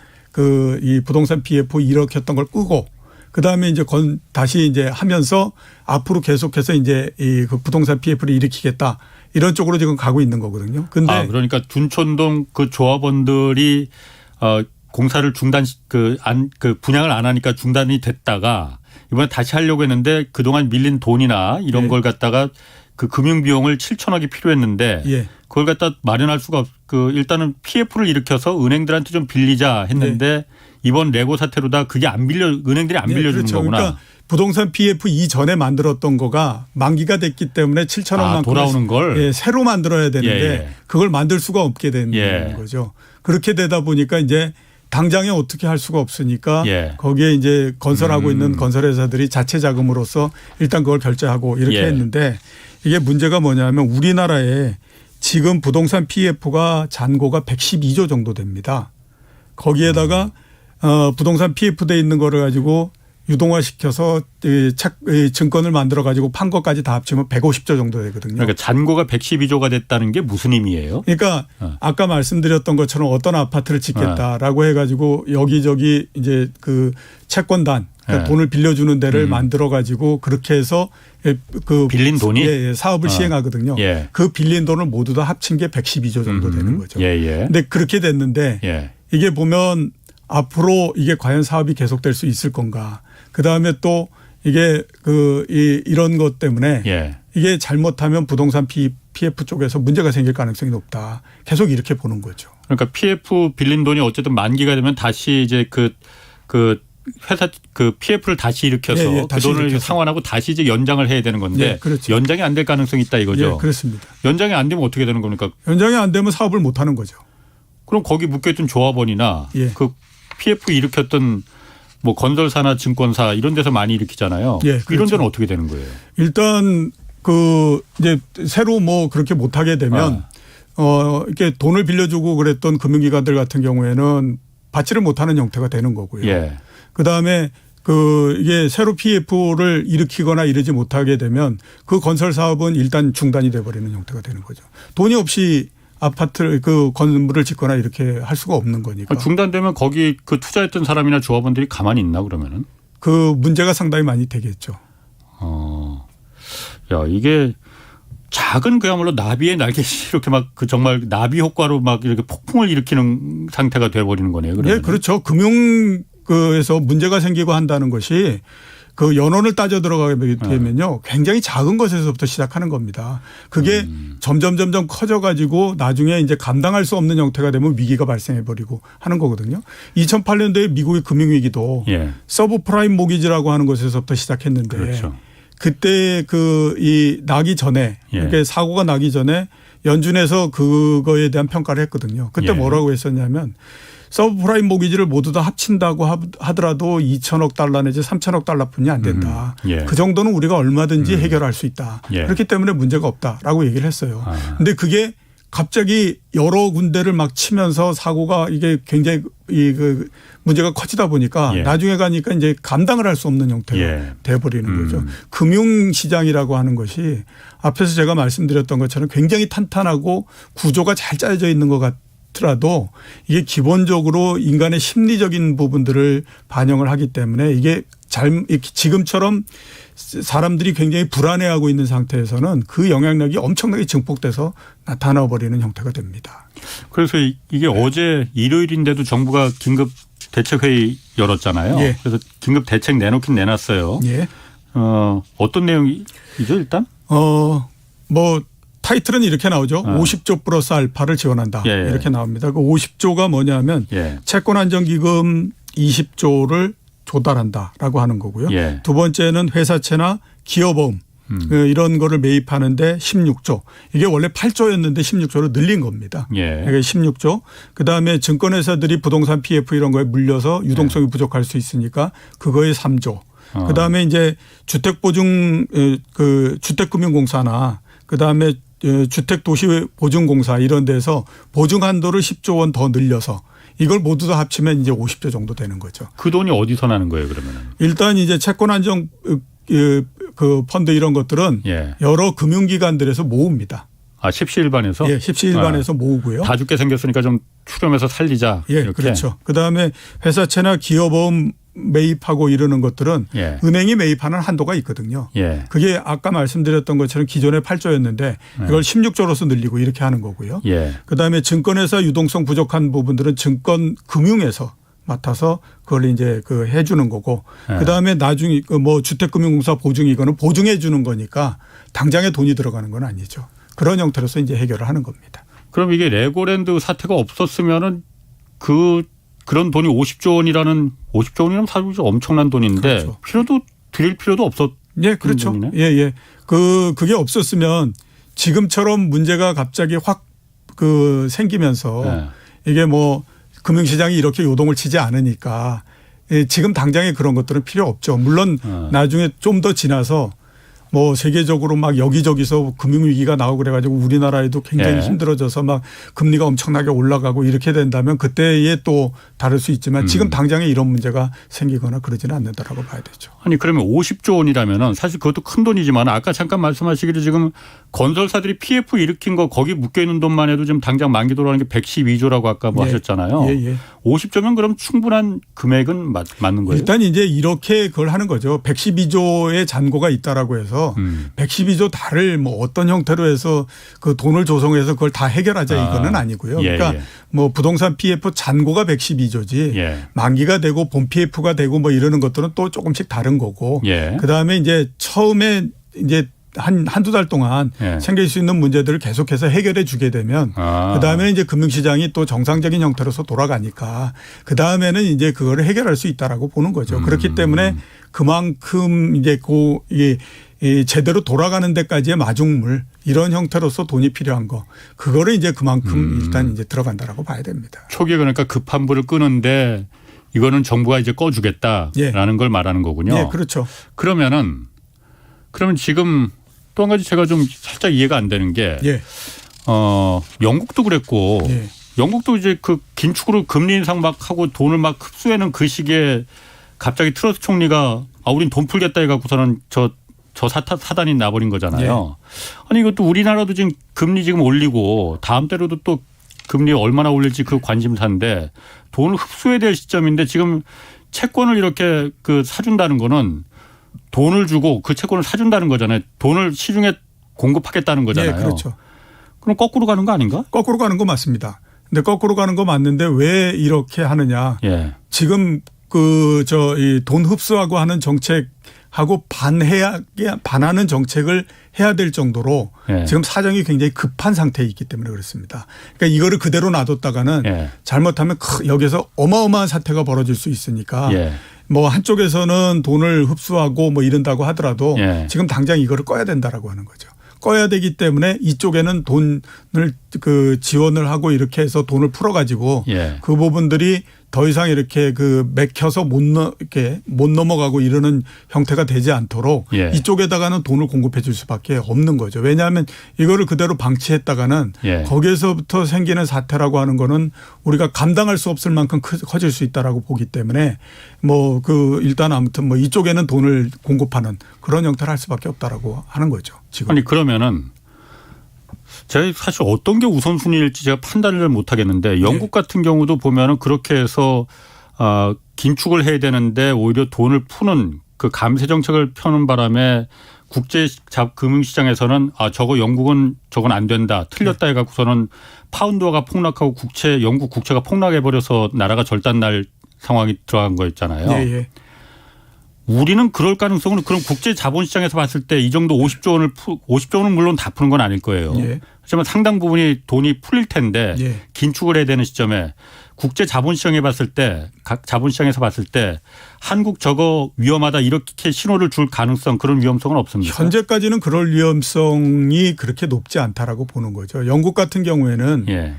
이 부동산 PF 일으켰던 걸 끄고 그다음에 이제 다시 이제 하면서 앞으로 계속해서 이제 그 부동산 PF를 일으키겠다 이런 쪽으로 지금 가고 있는 거거든요. 근데 그러니까 둔촌동 그 조합원들이 공사를 분양을 안 하니까 중단이 됐다가 이번에 다시 하려고 했는데 그동안 밀린 돈이나 이런 예. 걸 갖다가 그 금융 비용을 7천억이 필요했는데 예. 그걸 갖다 마련할 수가 일단은 PF를 일으켜서 은행들한테 좀 빌리자 했는데 이번 레고 사태로다 그게 은행들이 안 빌려주는 그렇죠. 거구나. 그러니까 부동산 PF 이전에 만들었던 거가 만기가 됐기 때문에 7천억만큼 돌아오는 걸 새로 만들어야 되는데 예. 그걸 만들 수가 없게 되는 예. 거죠. 그렇게 되다 보니까 이제 당장에 어떻게 할 수가 없으니까 예. 거기에 이제 건설하고 있는 건설회사들이 자체 자금으로서 일단 그걸 결제하고 이렇게 예. 했는데 이게 문제가 뭐냐면 우리나라에 지금 부동산 PF가 잔고가 112조 정도 됩니다. 거기에다가 부동산 PF 돼 있는 거를 가지고 유동화시켜서 증권을 만들어 가지고 판 것까지 다 합치면 150조 정도 되거든요. 그러니까 잔고가 112조가 됐다는 게 무슨 의미예요? 그러니까 아까 말씀드렸던 것처럼 어떤 아파트를 짓겠다라고 해가지고 여기저기 이제 그 채권단 그러니까 돈을 빌려주는 데를 만들어 가지고 그렇게 해서 그 빌린 돈이 사업을 시행하거든요. 예. 그 빌린 돈을 모두 다 합친 게 112조 정도 되는 거죠. 예. 근데 그렇게 됐는데 이게 보면 앞으로 이게 과연 사업이 계속될 수 있을 건가. 그다음에 또 이게 이런 것 때문에 이게 잘못하면 부동산 PF 쪽에서 문제가 생길 가능성이 높다. 계속 이렇게 보는 거죠. 그러니까 PF 빌린 돈이 어쨌든 만기가 되면 다시 이제 그 회사 PF를 다시 일으켜서 다시 그 돈을 일으켜서. 상환하고 다시 이제 연장을 해야 되는 건데 그렇죠. 연장이 안 될 가능성이 있다 이거죠. 그렇습니다. 연장이 안 되면 어떻게 되는 겁니까? 연장이 안 되면 사업을 못 하는 거죠. 그럼 거기 묶여있던 조합원이나 그 PF 일으켰던 뭐 건설사나 증권사 이런 데서 많이 일으키잖아요. 그렇죠. 이런 데는 어떻게 되는 거예요? 일단 이제 새로 뭐 그렇게 못 하게 되면 이렇게 돈을 빌려주고 그랬던 금융기관들 같은 경우에는 받지를 못하는 형태가 되는 거고요. 예. 그다음에 이게 새로 PF를 일으키거나 이러지 못하게 되면 그 건설 사업은 일단 중단이 돼버리는 형태가 되는 거죠. 돈이 없이 아파트를 그 건물을 짓거나 이렇게 할 수가 없는 거니까. 중단되면 거기 그 투자했던 사람이나 조합원들이 가만히 있나 그러면은? 그 문제가 상당히 많이 되겠죠. 야, 이게 작은 그야말로 나비의 날개시 이렇게 막 그 정말 나비 효과로 막 이렇게 폭풍을 일으키는 상태가 돼버리는 거네요. 그러면. 네, 그렇죠. 금융에서 문제가 생기고 한다는 것이 그 연원을 따져 들어가게 되면요. 굉장히 작은 것에서부터 시작하는 겁니다. 그게 점점 커져가지고 나중에 이제 감당할 수 없는 형태가 되면 위기가 발생해버리고 하는 거거든요. 2008년도에 미국의 금융위기도 예. 서브프라임 모기지라고 하는 것에서부터 시작했는데 그렇죠. 그때 이 나기 전에 예. 이렇게 사고가 나기 전에 연준에서 그거에 대한 평가를 했거든요. 그때 예. 뭐라고 했었냐면 서브프라임 모기지를 모두 다 합친다고 하더라도 2천억 달러 내지 3천억 달러뿐이 안 된다. 예. 그 정도는 우리가 얼마든지 해결할 수 있다. 예. 그렇기 때문에 문제가 없다라고 얘기를 했어요. 그런데 그게 갑자기 여러 군데를 막 치면서 사고가 이게 굉장히 그 문제가 커지다 보니까 예. 나중에 가니까 이제 감당을 할 수 없는 형태가 예. 돼버리는 거죠. 금융시장이라고 하는 것이 앞에서 제가 말씀드렸던 것처럼 굉장히 탄탄하고 구조가 잘 짜여져 있는 것 같더라도 이게 기본적으로 인간의 심리적인 부분들을 반영을 하기 때문에 이게 지금처럼 사람들이 굉장히 불안해하고 있는 상태에서는 그 영향력이 엄청나게 증폭돼서 나타나 버리는 형태가 됩니다. 그래서 이게 어제 일요일인데도 정부가 긴급 대책회의 열었잖아요. 예. 그래서 긴급 대책 내놓긴 내놨어요. 예. 어떤 내용이죠 일단? 뭐 타이틀은 이렇게 나오죠. 50조 플러스 알파를 지원한다. 예. 이렇게 나옵니다. 그 50조가 뭐냐면 예. 채권안정기금 20조를 조달한다라고 하는 거고요. 예. 두 번째는 회사채나 기업보험 이런 거를 매입하는데 16조. 이게 원래 8조였는데 16조로 늘린 겁니다. 예. 이게 16조. 그다음에 증권회사들이 부동산 PF 이런 거에 물려서 유동성이 부족할 수 있으니까 그거에 3조. 그다음에 이제 주택보증 그 주택금융공사나 그다음에 주택도시보증공사 이런 데서 보증 한도를 10조 원 더 늘려서 이걸 모두 다 합치면 이제 50조 정도 되는 거죠. 그 돈이 어디서 나는 거예요, 그러면은? 일단 이제 채권안정 그 펀드 이런 것들은 예. 여러 금융기관들에서 모읍니다. 십시일반에서? 예, 십시일반에서 모으고요. 다 죽게 생겼으니까 좀 추렴해서 살리자. 예, 이렇게. 그렇죠. 그다음에 회사채나 기업보험 매입하고 이러는 것들은 예. 은행이 매입하는 한도가 있거든요. 예. 그게 아까 말씀드렸던 것처럼 기존에 8조였는데 이걸 16조로서 늘리고 이렇게 하는 거고요. 예. 그다음에 증권회사 유동성 부족한 부분들은 증권금융에서 맡아서 그걸 이제 그 해주는 거고 예. 그다음에 나중에 그 뭐 주택금융공사 보증 이거는 보증해 주는 거니까 당장에 돈이 들어가는 건 아니죠. 그런 형태로서 이제 해결을 하는 겁니다. 그럼 이게 레고랜드 사태가 없었으면은 그런 돈이 50조 원이라는 50조 원이면 사실 엄청난 돈인데 그렇죠. 드릴 필요도 없었. 예, 그렇죠. 돈이네? 예, 예. 그게 없었으면 지금처럼 문제가 갑자기 확 생기면서 예. 이게 뭐 금융시장이 이렇게 요동을 치지 않으니까 지금 당장에 그런 것들은 필요 없죠. 물론 나중에 좀 더 지나서 뭐 세계적으로 막 여기저기서 금융위기가 나오고 그래가지고 우리나라에도 굉장히 예. 힘들어져서 막 금리가 엄청나게 올라가고 이렇게 된다면 그때에 또 다를 수 있지만 지금 당장에 이런 문제가 생기거나 그러지는 않는다라고 봐야 되죠. 아니 그러면 50조 원이라면은 사실 그것도 큰 돈이지만 아까 잠깐 말씀하시기를 지금 건설사들이 PF 일으킨 거 거기 묶여 있는 돈만 해도 지금 당장 만기 돌아가는 게 112조라고 아까 뭐 예. 하셨잖아요. 예, 예. 50조면 그럼 충분한 금액은 맞는 거예요? 일단 이제 이렇게 그걸 하는 거죠. 112조의 잔고가 있다라고 해서 112조 다를 뭐 어떤 형태로 해서 그 돈을 조성해서 그걸 다 해결하자 이거는 아니고요. 예, 그러니까 예. 뭐 부동산 PF 잔고가 112조지 예. 만기가 되고 본 PF가 되고 뭐 이러는 것들은 또 조금씩 다른 거고 예. 그다음에 이제 처음에 이제 한두 달 동안 예. 생길 수 있는 문제들을 계속해서 해결해 주게 되면 그다음에 이제 금융시장이 또 정상적인 형태로서 돌아가니까 그다음에는 이제 그거를 해결할 수 있다라고 보는 거죠. 그렇기 때문에 그만큼 이제 이 제대로 돌아가는 데까지의 마중물 이런 형태로서 돈이 필요한 거 그거를 이제 그만큼 일단 이제 들어간다라고 봐야 됩니다. 초기에 그러니까 급한 불을 끄는데 이거는 정부가 이제 꺼주겠다라는 예. 걸 말하는 거군요. 네, 그렇죠. 그러면 지금 또 한 가지 제가 좀 살짝 이해가 안 되는 게 예. 영국도 그랬고 예. 영국도 이제 그 긴축으로 금리 인상 막 하고 돈을 막 흡수해는 그 시기에 갑자기 트러스 총리가 우린 돈 풀겠다 해갖고서는 저 사단이 나버린 거잖아요. 예. 아니 이것도 우리나라도 지금 금리 지금 올리고 다음 때로도 또 금리 얼마나 올릴지 그 관심사인데 돈을 흡수해야 될 시점인데 지금 채권을 이렇게 그 사준다는 거는 돈을 주고 그 채권을 사준다는 거잖아요. 돈을 시중에 공급하겠다는 거잖아요. 예, 그렇죠. 그럼 거꾸로 가는 거 아닌가? 거꾸로 가는 거 맞습니다. 근데 거꾸로 가는 거 맞는데 왜 이렇게 하느냐. 예. 지금 이 돈 흡수하고 하는 정책하고 반하는 정책을 해야 될 정도로 예. 지금 사정이 굉장히 급한 상태에 있기 때문에 그렇습니다. 그러니까 이거를 그대로 놔뒀다가는 예. 잘못하면 여기서 어마어마한 사태가 벌어질 수 있으니까 예. 뭐 한쪽에서는 돈을 흡수하고 뭐 이런다고 하더라도 예. 지금 당장 이거를 꺼야 된다라고 하는 거죠. 꺼야 되기 때문에 이쪽에는 돈을 지원을 하고 이렇게 해서 돈을 풀어가지고 예. 그 부분들이 더 이상 이렇게 맥혀서 못 넘어가고 이러는 형태가 되지 않도록 예. 이쪽에다가는 돈을 공급해 줄 수밖에 없는 거죠. 왜냐하면 이거를 그대로 방치했다가는 예. 거기에서부터 생기는 사태라고 하는 거는 우리가 감당할 수 없을 만큼 커질 수 있다라고 보기 때문에 일단 아무튼 이쪽에는 돈을 공급하는 그런 형태를 할 수밖에 없다라고 하는 거죠. 지금. 아니 그러면은 제가 사실 어떤 게 우선순위일지 제가 판단을 못 하겠는데 영국 같은 경우도 보면은 그렇게 해서 긴축을 해야 되는데 오히려 돈을 푸는 그 감세 정책을 펴는 바람에 국제 금융시장에서는 저거 영국은 저건 안 된다 틀렸다 해갖고서는 파운드화가 폭락하고 영국 국채가 폭락해버려서 나라가 절단날 상황이 들어간 거였잖아요. 예, 예. 우리는 그럴 가능성은 그럼 국제 자본시장에서 봤을 때 이 정도 50조 원은 물론 다 푸는 건 아닐 거예요. 예. 하지만 상당 부분이 돈이 풀릴 텐데 예. 긴축을 해야 되는 시점에 국제 자본시장에 봤을 때 각 자본시장에서 봤을 때 한국 저거 위험하다 이렇게 신호를 줄 가능성 그런 위험성은 없습니까? 현재까지는 그럴 위험성이 그렇게 높지 않다라고 보는 거죠. 영국 같은 경우에는 예.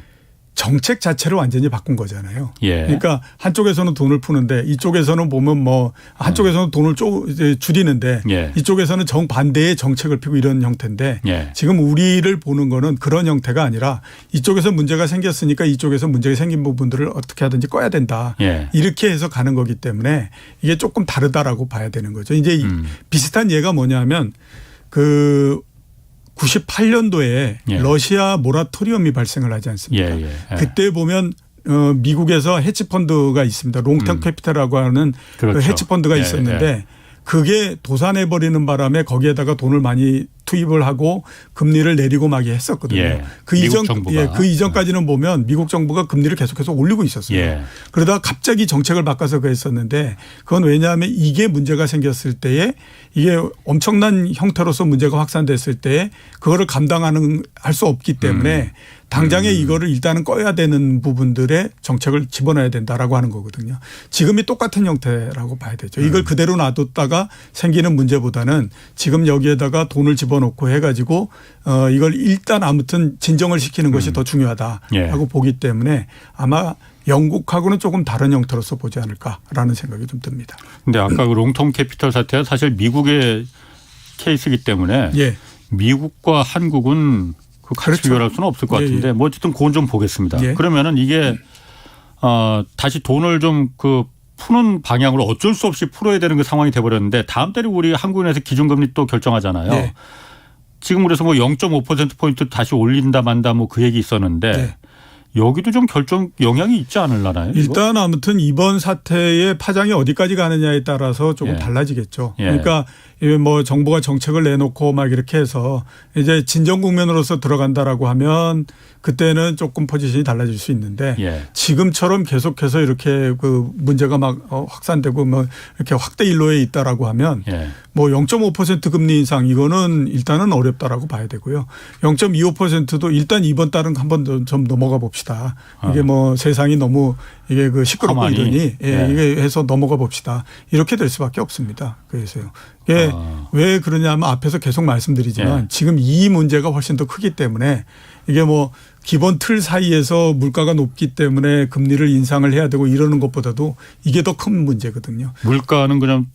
정책 자체를 완전히 바꾼 거잖아요. 예. 그러니까 한쪽에서는 돈을 푸는데 이쪽에서는 보면 한쪽에서는 돈을 이제 줄이는데 예. 이쪽에서는 정반대의 정책을 펴고 이런 형태인데 예. 지금 우리를 보는 거는 그런 형태가 아니라 이쪽에서 문제가 생겼으니까 이쪽에서 문제가 생긴 부분들을 어떻게 하든지 꺼야 된다. 예. 이렇게 해서 가는 거기 때문에 이게 조금 다르다라고 봐야 되는 거죠. 이제 비슷한 예가 뭐냐면 98년도에 예. 러시아 모라토리엄이 발생을 하지 않습니까? 예. 그때 보면 미국에서 헤지펀드가 있습니다. 롱텀 캐피탈이라고 하는 그렇죠. 그 헤지펀드가 예. 있었는데 그게 도산해버리는 바람에 거기에다가 돈을 많이 투입을 하고 금리를 내리고 막 했었거든요. 예. 그 미국 정부가. 그 이전까지는 보면 미국 정부가 금리를 계속해서 올리고 있었어요. 예. 그러다가 갑자기 정책을 바꿔서 그랬었는데 그건 왜냐하면 이게 문제가 생겼을 때에 이게 엄청난 형태로서 문제가 확산됐을 때에 그거를 할 수 없기 때문에 당장에 이거를 일단은 꺼야 되는 부분들의 정책을 집어넣어야 된다라고 하는 거거든요. 지금이 똑같은 형태라고 봐야 되죠. 이걸 그대로 놔뒀다가 생기는 문제보다는 지금 여기에다가 돈을 집어넣고 해가지고 이걸 일단 아무튼 진정을 시키는 것이 더 중요하다라고 예. 보기 때문에 아마 영국하고는 조금 다른 형태로서 보지 않을까라는 생각이 좀 듭니다. 근데 아까 그 롱텀 캐피털 사태가 사실 미국의 케이스이기 때문에 예. 미국과 한국은 같이 그렇죠. 비교할 수는 없을 것 같은데 예. 뭐 어쨌든 그건 좀 보겠습니다. 예. 그러면은 이게 다시 돈을 좀 푸는 방향으로 어쩔 수 없이 풀어야 되는 그 상황이 돼버렸는데 다음 달에 우리 한국은행에서 기준금리 또 결정하잖아요. 예. 지금 그래서 0.5%포인트 다시 올린다 만다 그 얘기 있었는데 예. 여기도 좀 영향이 있지 않을라나요? 일단 아무튼 이번 사태의 파장이 어디까지 가느냐에 따라서 조금 예. 달라지겠죠. 예. 그러니까 정부가 정책을 내놓고 막 이렇게 해서 이제 진정 국면으로서 들어간다라고 하면 그때는 조금 포지션이 달라질 수 있는데 예. 지금처럼 계속해서 이렇게 문제가 막 확산되고 이렇게 확대 일로에 있다라고 하면 예. 0.5% 금리 인상 이거는 일단은 어렵다라고 봐야 되고요. 0.25%도 일단 이번 달은 한번 좀 넘어가 봅시다. 이게 세상이 너무 이게 시끄럽고 이러니 이게 해서 넘어가 봅시다. 이렇게 될 수밖에 없습니다. 그래서요. 이게 왜 그러냐면 앞에서 계속 말씀드리지만 지금 이 문제가 훨씬 더 크기 때문에 이게 뭐 기본 틀 사이에서 물가가 높기 때문에 금리를 인상을 해야 되고 이러는 것보다도 이게 더 큰 문제거든요. 물가는 그냥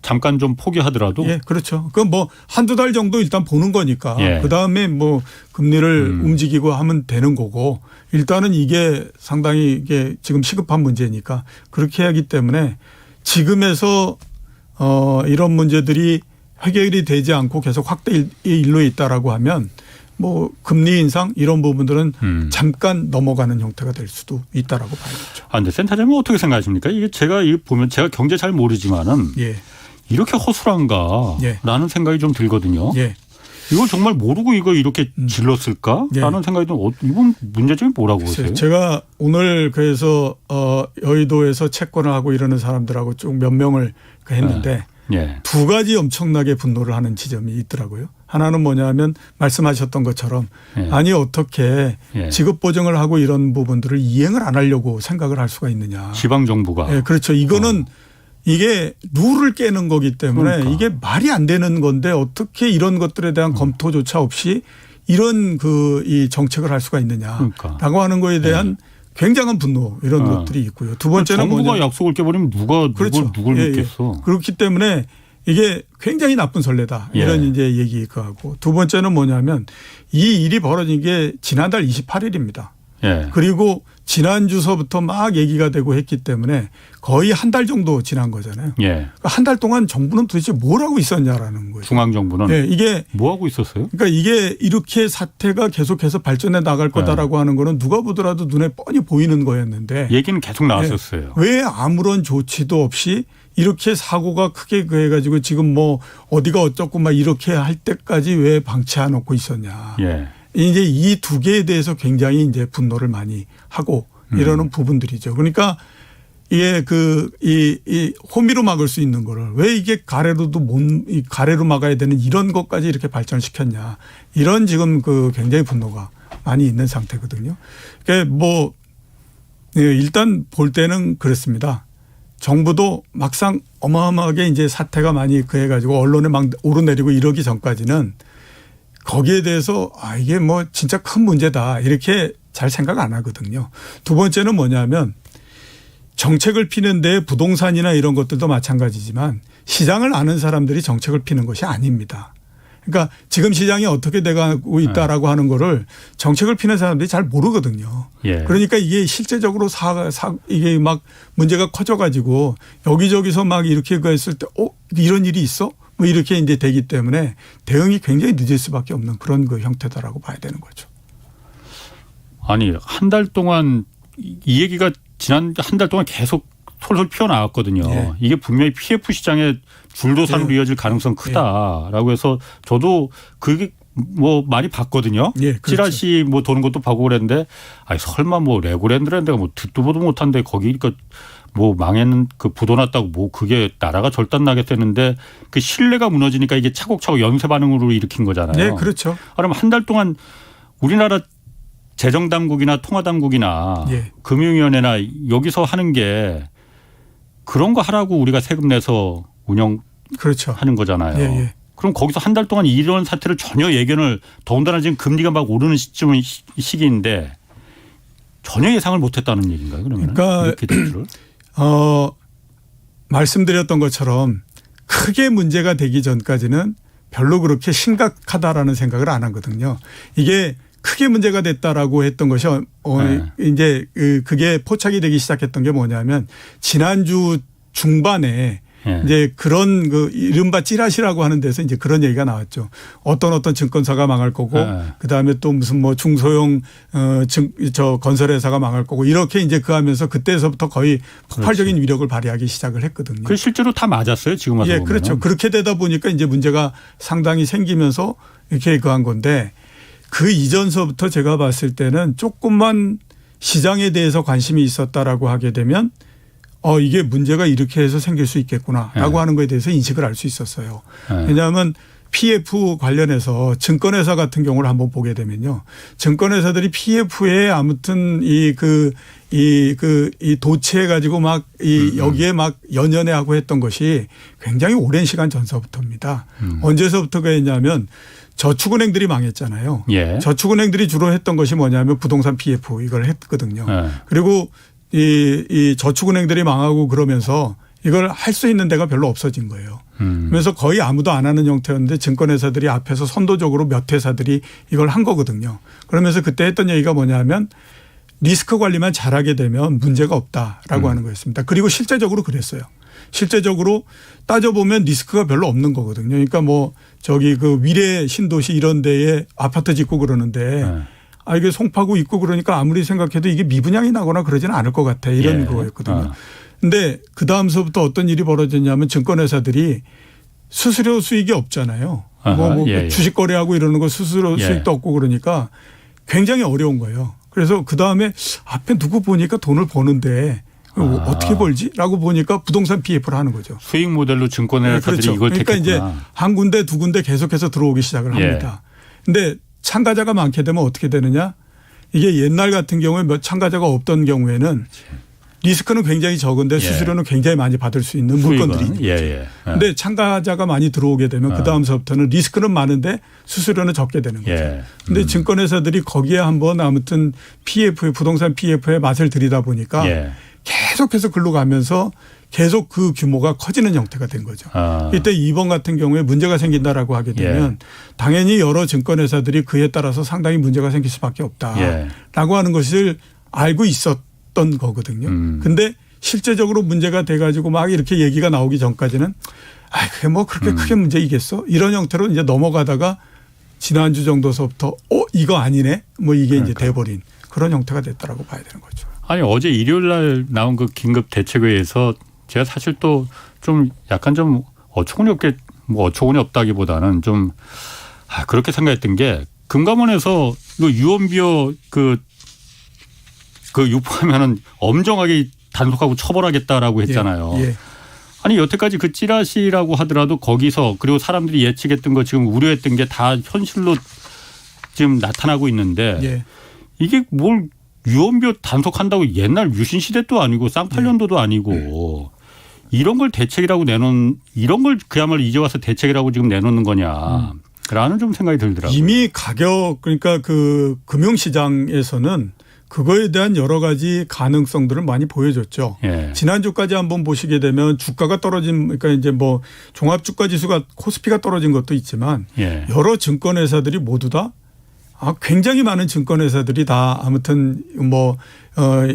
잠깐 좀 포기하더라도. 예, 그렇죠. 그 뭐 한두 달 정도 일단 보는 거니까 예. 그다음에 뭐 금리를 움직이고 하면 되는 거고 일단은 이게 상당히 이게 지금 시급한 문제니까 그렇게 하기 때문에 지금에서 이런 문제들이 해결이 되지 않고 계속 확대의 일로에 있다라고 하면 뭐 금리 인상 이런 부분들은 잠깐 넘어가는 형태가 될 수도 있다라고 봐야겠죠. 아, 근데 센터장님 어떻게 생각하십니까? 이게 제가 보면 제가 경제 잘 모르지만은 예. 이렇게 허술한가라는 예. 생각이 좀 들거든요. 예. 이걸 정말 모르고 이거 이렇게 질렀을까라는 예. 생각이 좀 이분 문제점이 뭐라고 보세요? 제가 오늘 그래서 여의도에서 채권을 하고 이러는 사람들하고 쭉 몇 명을 했는데 예. 두 가지 엄청나게 분노를 하는 지점이 있더라고요. 하나는 뭐냐면 말씀하셨던 것처럼 예. 아니 어떻게 예. 지급 보증을 하고 이런 부분들을 이행을 안 하려고 생각을 할 수가 있느냐. 지방 정부가. 예, 그렇죠. 이거는 이게 룰을 깨는 거기 때문에 그러니까. 이게 말이 안 되는 건데 어떻게 이런 것들에 대한 검토조차 없이 이런 이 정책을 할 수가 있느냐라고 그러니까. 하는 거에 대한 굉장한 분노 이런 것들이 있고요. 두 번째는 정부가 뭐냐. 약속을 깨버리면 그렇죠. 누굴 예, 믿겠어? 예. 그렇기 때문에 이게 굉장히 나쁜 선례다. 이런 예. 이제 얘기가 하고 두 번째는 뭐냐면 이 일이 벌어진 게 지난달 28일입니다. 예. 그리고 지난주서부터 막 얘기가 되고 했기 때문에 거의 한 달 정도 지난 거잖아요. 예. 한 달 동안 정부는 도대체 뭘 하고 있었냐라는 거예요. 중앙 정부는 예, 이게 뭐 하고 있었어요? 그러니까 이게 이렇게 사태가 계속해서 발전해 나갈 거다라고 하는 거는 누가 보더라도 눈에 뻔히 보이는 거였는데 얘기는 계속 나왔었어요. 왜 아무런 조치도 없이 이렇게 사고가 크게 해가지고 지금 뭐 어디가 어쩌고 막 이렇게 할 때까지 왜 방치 안 놓고 있었냐. 예. 이제 이 두 개에 대해서 굉장히 이제 분노를 많이 하고 이러는 부분들이죠. 그러니까 이게 이 호미로 막을 수 있는 거를 왜 이게 가래로 막아야 되는 이런 것까지 이렇게 발전시켰냐. 이런 지금 굉장히 분노가 많이 있는 상태거든요. 그러니까 뭐 일단 볼 때는 그렇습니다. 정부도 막상 어마어마하게 이제 사태가 많이 그해가지고 언론에 막 오르내리고 이러기 전까지는 거기에 대해서 이게 뭐 진짜 큰 문제다 이렇게 잘 생각 안 하거든요. 두 번째는 뭐냐면 정책을 피는데 부동산이나 이런 것들도 마찬가지지만 시장을 아는 사람들이 정책을 피는 것이 아닙니다. 그러니까 지금 시장이 어떻게 돼가고 있다라고 하는 거를 정책을 피는 사람들이 잘 모르거든요. 예. 그러니까 이게 실제적으로 이게 막 문제가 커져가지고 여기저기서 막 이렇게 했을 때 이런 일이 있어? 뭐 이렇게 이제 되기 때문에 대응이 굉장히 늦을 수밖에 없는 그런 형태다라고 봐야 되는 거죠. 아니 한 달 동안 이 얘기가 지난 한 달 동안 계속 솔솔 피어나왔거든요. 예. 이게 분명히 PF 시장의 줄도산으로 이어질 가능성 크다라고 해서 저도 그게 뭐 많이 봤거든요. 예, 그렇죠. 찌라시 뭐 도는 것도 보고 그랬는데 설마 뭐 레고랜드라는 데가 뭐 듣도 보도 못한데 거기 뭐 망했는 부도 났다고 뭐 그게 나라가 절단 나겠다는데 그 신뢰가 무너지니까 이게 차곡차곡 연쇄 반응으로 일으킨 거잖아요. 네, 그렇죠. 그럼 한 달 동안 우리나라 재정당국이나 통화당국이나 예. 금융위원회나 여기서 하는 게 그런 거 하라고 우리가 세금 내서 운영하는 그렇죠. 거잖아요. 예, 예. 그럼 거기서 한 달 동안 이런 사태를 전혀 예견을 더군다나 지금 금리가 막 오르는 시기인데 전혀 예상을 못했다는 얘기인가요? 그러면 그러니까 이렇게 될 줄을? 말씀드렸던 것처럼 크게 문제가 되기 전까지는 별로 그렇게 심각하다라는 생각을 안 하거든요. 이게 크게 문제가 됐다라고 했던 것이 이제 그게 포착이 되기 시작했던 게 뭐냐면 지난주 중반에 이제 그런 이른바 찌라시라고 하는 데서 이제 그런 얘기가 나왔죠. 어떤 증권사가 망할 거고 그다음에 또 무슨 뭐 중소형 건설회사가 망할 거고 이렇게 이제 하면서 그때서부터 거의 폭발적인 그렇지. 위력을 발휘하기 시작을 했거든요. 그 실제로 다 맞았어요. 지금 와서 예, 보면. 그렇죠. 그렇게 되다 보니까 이제 문제가 상당히 생기면서 이렇게 한 건데 그 이전서부터 제가 봤을 때는 조금만 시장에 대해서 관심이 있었다라고 하게 되면 이게 문제가 이렇게 해서 생길 수 있겠구나라고 하는 거에 대해서 인식을 할 수 있었어요. 왜냐하면 PF 관련해서 증권회사 같은 경우를 한번 보게 되면요. 증권회사들이 PF에 아무튼 이 도취해가지고 막 여기에 막 연연해 하고 했던 것이 굉장히 오랜 시간 전서부터입니다. 언제서부터가 했냐면 저축은행들이 망했잖아요. 예. 저축은행들이 주로 했던 것이 뭐냐면 부동산 PF 이걸 했거든요. 그리고 이 저축은행들이 망하고 그러면서 이걸 할 수 있는 데가 별로 없어진 거예요. 그래서 거의 아무도 안 하는 형태였는데 증권회사들이 앞에서 선도적으로 몇 회사들이 이걸 한 거거든요. 그러면서 그때 했던 얘기가 뭐냐면 리스크 관리만 잘하게 되면 문제가 없다라고 하는 거였습니다. 그리고 실제적으로 그랬어요. 실제적으로 따져보면 리스크가 별로 없는 거거든요. 그러니까 뭐 저기 그 위례 신도시 이런 데에 아파트 짓고 그러는데 이게 송파구 있고 그러니까 아무리 생각해도 이게 미분양이 나거나 그러지는 않을 것 같아. 이런 거였거든요. 근데 그 다음서부터 어떤 일이 벌어졌냐면 증권회사들이 수수료 수익이 없잖아요. 주식 거래하고 이러는 거 수수료 수익도 없고 그러니까 굉장히 어려운 거예요. 그래서 그 다음에 앞에 누구 보니까 돈을 버는데 어떻게 벌지라고 보니까 부동산 PF를 하는 거죠. 수익 모델로 증권회사들이 그렇죠. 이걸 그러니까 택했구나. 이제 한 군데 두 군데 계속해서 들어오기 시작을 합니다. 근데 참가자가 많게 되면 어떻게 되느냐? 이게 옛날 같은 경우에 참가자가 없던 경우에는 리스크는 굉장히 적은데 수수료는 굉장히 많이 받을 수 있는 물건들이. 그런데 참가자가 많이 들어오게 되면 그 다음서부터는 리스크는 많은데 수수료는 적게 되는 거죠. 그런데 증권회사들이 거기에 한번 아무튼 PF에 부동산 PF에 맛을 들이다 보니까 계속해서 글로 가면서 계속 그 규모가 커지는 형태가 된 거죠. 이때 2번 같은 경우에 문제가 생긴다라고 하게 되면 당연히 여러 증권회사들이 그에 따라서 상당히 문제가 생길 수밖에 없다라고 하는 것을 알고 있었던 거거든요. 근데 실제적으로 문제가 돼가지고 막 이렇게 얘기가 나오기 전까지는 그게 뭐 그렇게 크게 문제이겠어? 이런 형태로 이제 넘어가다가 지난주 정도서부터 이거 아니네? 뭐 이게 이제 돼버린 그런 형태가 됐다라고 봐야 되는 거죠. 아니 어제 일요일 날 나온 그 긴급 대책회의에서 제가 사실 또 좀 약간 좀 어처구니 없게 뭐 어처구니 없다기보다는 좀 그렇게 생각했던 게 금감원에서 이거 유언비어 그 유포하면은 엄정하게 단속하고 처벌하겠다라고 했잖아요. 아니 여태까지 그 찌라시라고 하더라도 거기서 그리고 사람들이 예측했던 거 지금 우려했던 게 다 현실로 지금 나타나고 있는데 이게 뭘 유언비어 단속한다고 옛날 유신 시대도 아니고 쌍팔년도도 아니고 이런 걸 대책이라고 이런 걸 그야말로 이제 와서 대책이라고 지금 내놓는 거냐라는 좀 생각이 들더라고요. 이미 가격 그러니까 그 금융시장에서는 그거에 대한 여러 가지 가능성들을 많이 보여줬죠. 지난주까지 한번 보시게 되면 주가가 떨어진 그러니까 이제 뭐 종합주가지수가 코스피가 떨어진 것도 있지만 여러 증권회사들이 모두 다 굉장히 많은 증권회사들이 다 아무튼 뭐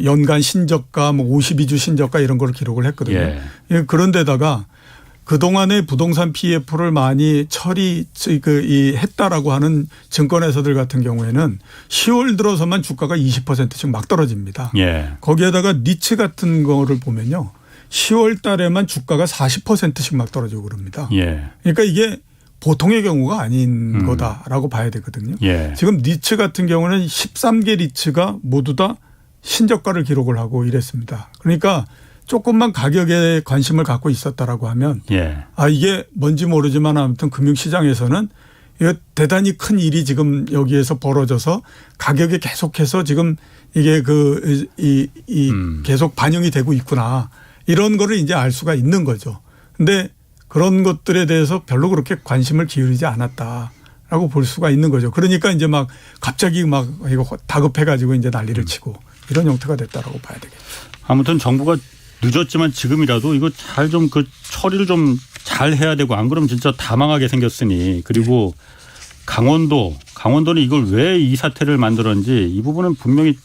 연간 신저가 뭐 52주 신저가 이런 걸 기록을 했거든요. 그런데다가 그동안에 부동산 PF를 많이 했다라고 하는 증권회사들 같은 경우에는 10월 들어서만 주가가 20%씩 막 떨어집니다. 거기에다가 니츠 같은 거를 보면요. 10월 달에만 주가가 40%씩 막 떨어지고 그럽니다. 그러니까 이게 보통의 경우가 아닌 거다라고 봐야 되거든요. 지금 니츠 같은 경우는 13개 리츠가 모두 다 신저가를 기록을 하고 이랬습니다. 그러니까 조금만 가격에 관심을 갖고 있었다라고 하면 이게 뭔지 모르지만 아무튼 금융시장에서는 이거 대단히 큰 일이 지금 여기에서 벌어져서 가격에 계속해서 지금 이게 계속 반영이 되고 있구나. 이런 거를 이제 알 수가 있는 거죠. 근데 그런 것들에 대해서 별로 그렇게 관심을 기울이지 않았다라고 볼 수가 있는 거죠. 그러니까 이제 막 갑자기 막 이거 다급해 가지고 이제 난리를 치고 이런 형태가 됐다라고 봐야 되겠죠. 아무튼 정부가 늦었지만 지금이라도 이거 잘 좀 그 처리를 좀 잘 해야 되고 안 그러면 진짜 다 망하게 생겼으니 그리고 강원도는 이걸 왜 이 사태를 만들었는지 이 부분은 분명히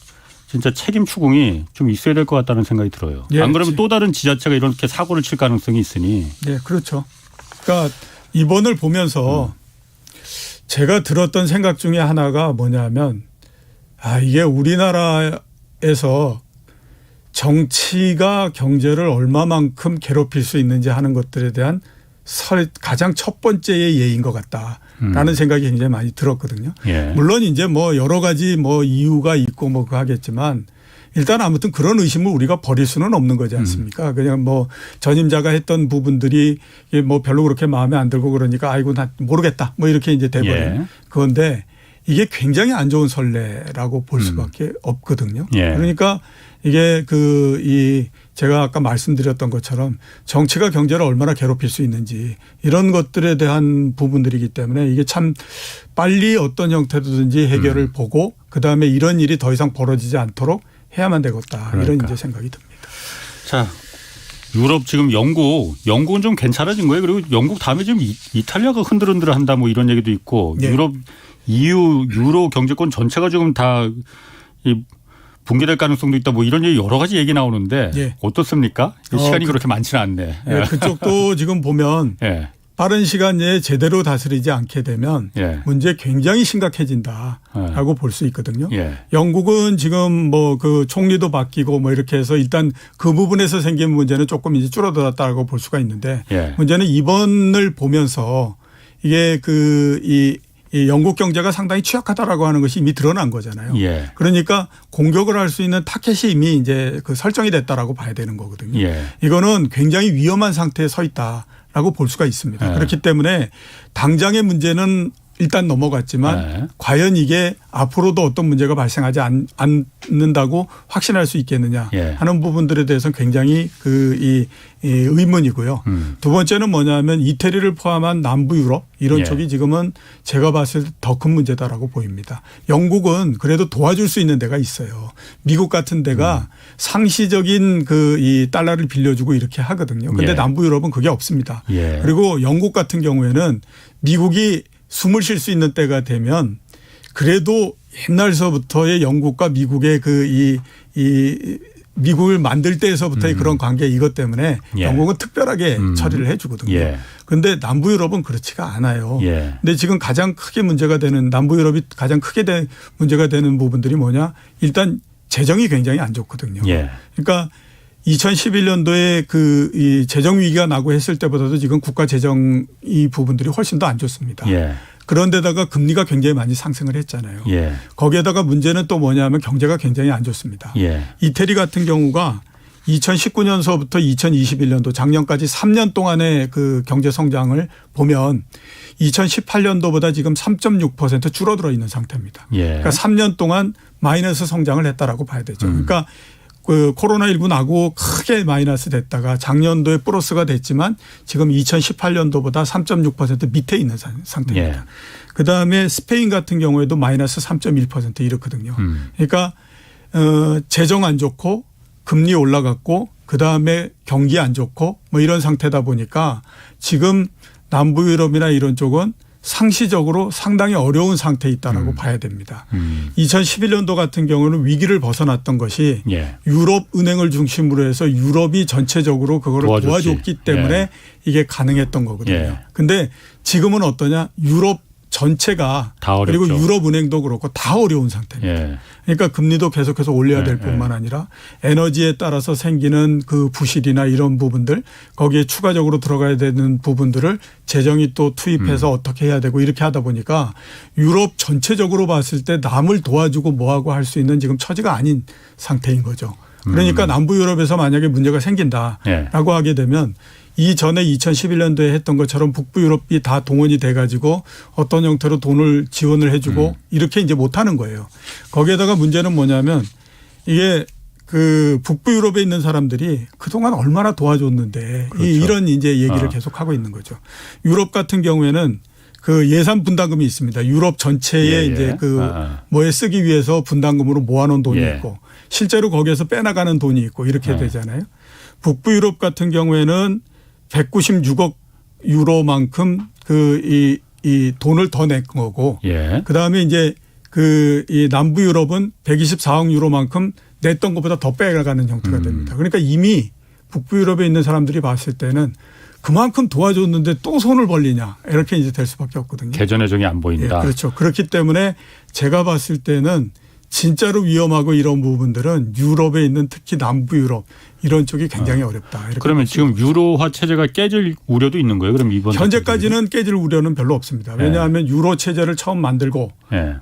진짜 책임 추궁이 좀 있어야 될 것 같다는 생각이 들어요. 안 그러면 또 다른 지자체가 이렇게 사고를 칠 가능성이 있으니. 그렇죠. 그러니까 이번을 보면서 제가 들었던 생각 중에 하나가 뭐냐면 이게 우리나라에서 정치가 경제를 얼마만큼 괴롭힐 수 있는지 하는 것들에 대한 가장 첫 번째의 예인 것 같다라는 생각이 굉장히 많이 들었거든요. 물론 이제 뭐 여러 가지 뭐 이유가 있고 뭐 하겠지만 일단 아무튼 그런 의심을 우리가 버릴 수는 없는 거지 않습니까? 그냥 뭐 전임자가 했던 부분들이 뭐 별로 그렇게 마음에 안 들고 그러니까 아이고 나 모르겠다 뭐 이렇게 이제 돼버린 예. 그건데 이게 굉장히 안 좋은 선례라고 볼 수밖에 없거든요. 예. 그러니까 이게 제가 아까 말씀드렸던 것처럼 정치가 경제를 얼마나 괴롭힐 수 있는지 이런 것들에 대한 부분들이기 때문에 이게 참 빨리 어떤 형태로든지 해결을 보고 그다음에 이런 일이 더 이상 벌어지지 않도록 해야만 되겠다. 그러니까. 이런 이제 생각이 듭니다. 자, 유럽 지금 영국은 좀 괜찮아진 거예요. 그리고 영국 다음에 지금 이탈리아가 흔들흔들한다 뭐 이런 얘기도 있고 네. 유럽 EU 유로 경제권 전체가 지금 다 붕괴될 가능성도 있다 뭐 이런 얘기 여러 가지 얘기 나오는데 예. 어떻습니까? 시간이 그렇게 많지는 않네. 예, 그쪽도 지금 보면 예. 빠른 시간 내에 제대로 다스리지 않게 되면 예. 문제 굉장히 심각해진다라고 볼 수 있거든요. 예. 영국은 지금 뭐 그 총리도 바뀌고 뭐 이렇게 해서 일단 그 부분에서 생긴 문제는 조금 이제 줄어들었다고 볼 수가 있는데 예. 문제는 이번을 보면서 이게 이 영국 경제가 상당히 취약하다라고 하는 것이 이미 드러난 거잖아요. 예. 그러니까 공격을 할 수 있는 타켓이 이미 이제 그 설정이 됐다라고 봐야 되는 거거든요. 예. 이거는 굉장히 위험한 상태에 서 있다라고 볼 수가 있습니다. 예. 그렇기 때문에 당장의 문제는 일단 넘어갔지만 예. 과연 이게 앞으로도 어떤 문제가 발생하지 않는다고 확신할 수 있겠느냐 예. 하는 부분들에 대해서는 굉장히 이 의문이고요. 두 번째는 뭐냐면 이태리를 포함한 남부 유럽 이런 예. 쪽이 지금은 제가 봤을 때 더 큰 문제다라고 보입니다. 영국은 그래도 도와줄 수 있는 데가 있어요. 미국 같은 데가 상시적인 이 달러를 빌려주고 이렇게 하거든요. 그런데 예. 남부 유럽은 그게 없습니다. 예. 그리고 영국 같은 경우에는 미국이 숨을 쉴 수 있는 때가 되면 그래도 옛날서부터의 영국과 미국의 미국을 만들 때에서부터의 그런 관계 이것 때문에 예. 영국은 특별하게 처리를 해 주거든요. 예. 그런데 남부 유럽은 그렇지가 않아요. 예. 근데 지금 가장 크게 문제가 되는 남부 유럽이 가장 크게 문제가 되는 부분들이 뭐냐? 일단 재정이 굉장히 안 좋거든요. 예. 그러니까 2011년도에 이 재정 위기가 나고 했을 때보다도 지금 국가 재정 이 부분들이 훨씬 더 안 좋습니다. 예. 그런데다가 금리가 굉장히 많이 상승을 했잖아요. 예. 거기에다가 문제는 또 뭐냐면 경제가 굉장히 안 좋습니다. 예. 이태리 같은 경우가 2019년서부터 2021년도 작년까지 3년 동안의 그 경제 성장을 보면 2018년도보다 지금 3.6% 줄어들어 있는 상태입니다. 예. 그러니까 3년 동안 마이너스 성장을 했다라고 봐야 되죠. 그러니까 그 코로나19 나고 크게 마이너스 됐다가 작년도에 플러스가 됐지만 지금 2018년도보다 3.6% 밑에 있는 상태입니다. 예. 그다음에 스페인 같은 경우에도 마이너스 3.1% 이렇거든요. 그러니까 재정 안 좋고 금리 올라갔고 그다음에 경기 안 좋고 뭐 이런 상태다 보니까 지금 남부 유럽이나 이런 쪽은 상시적으로 상당히 어려운 상태에 있다라고 봐야 됩니다. 2011년도 같은 경우는 위기를 벗어났던 것이 예. 유럽 은행을 중심으로 해서 유럽이 전체적으로 그거를 도와줬기 때문에 예. 이게 가능했던 거거든요. 그런데 지금은 어떠냐? 유럽 전체가 다 어렵죠. 그리고 유럽 은행도 그렇고 다 어려운 상태입니다. 예. 그러니까 금리도 계속해서 올려야 될 뿐만 아니라 에너지에 따라서 생기는 그 부실이나 이런 부분들 거기에 추가적으로 들어가야 되는 부분들을 재정이 또 투입해서 어떻게 해야 되고 이렇게 하다 보니까 유럽 전체적으로 봤을 때 남을 도와주고 뭐하고 할 수 있는 지금 처지가 아닌 상태인 거죠. 그러니까 남부 유럽에서 만약에 문제가 생긴다라고 하게 되면 이전에 2011년도에 했던 것처럼 북부 유럽이 다 동원이 돼 가지고 어떤 형태로 돈을 지원을 해 주고 이렇게 이제 못 하는 거예요. 거기에다가 문제는 뭐냐면 이게 그 북부 유럽에 있는 사람들이 그동안 얼마나 도와줬는데 그렇죠. 이런 이제 얘기를 계속 하고 있는 거죠. 유럽 같은 경우에는 그 예산 분담금이 있습니다. 유럽 전체에 이제 뭐에 쓰기 위해서 분담금으로 모아놓은 돈이 있고 실제로 거기에서 빼나가는 돈이 있고 이렇게 되잖아요. 북부 유럽 같은 경우에는 196억 유로만큼 이 돈을 더 낸 거고 그다음에 이제 이 남부 유럽은 124억 유로만큼 냈던 것보다 더 빼가는 형태가 됩니다. 그러니까 이미 북부 유럽에 있는 사람들이 봤을 때는 그만큼 도와줬는데 또 손을 벌리냐 이렇게 이제 될 수밖에 없거든요. 개전의 정이 안 보인다. 예, 그렇죠. 그렇기 때문에 제가 봤을 때는 진짜로 위험하고 이런 부분들은 유럽에 있는 특히 남부 유럽 이런 쪽이 굉장히 어렵다. 이렇게 그러면 지금 유로화 체제가 깨질 우려도 있는 거예요? 그럼 이번 현재까지는 깨질 우려는 별로 없습니다. 왜냐하면 유로 체제를 처음 만들고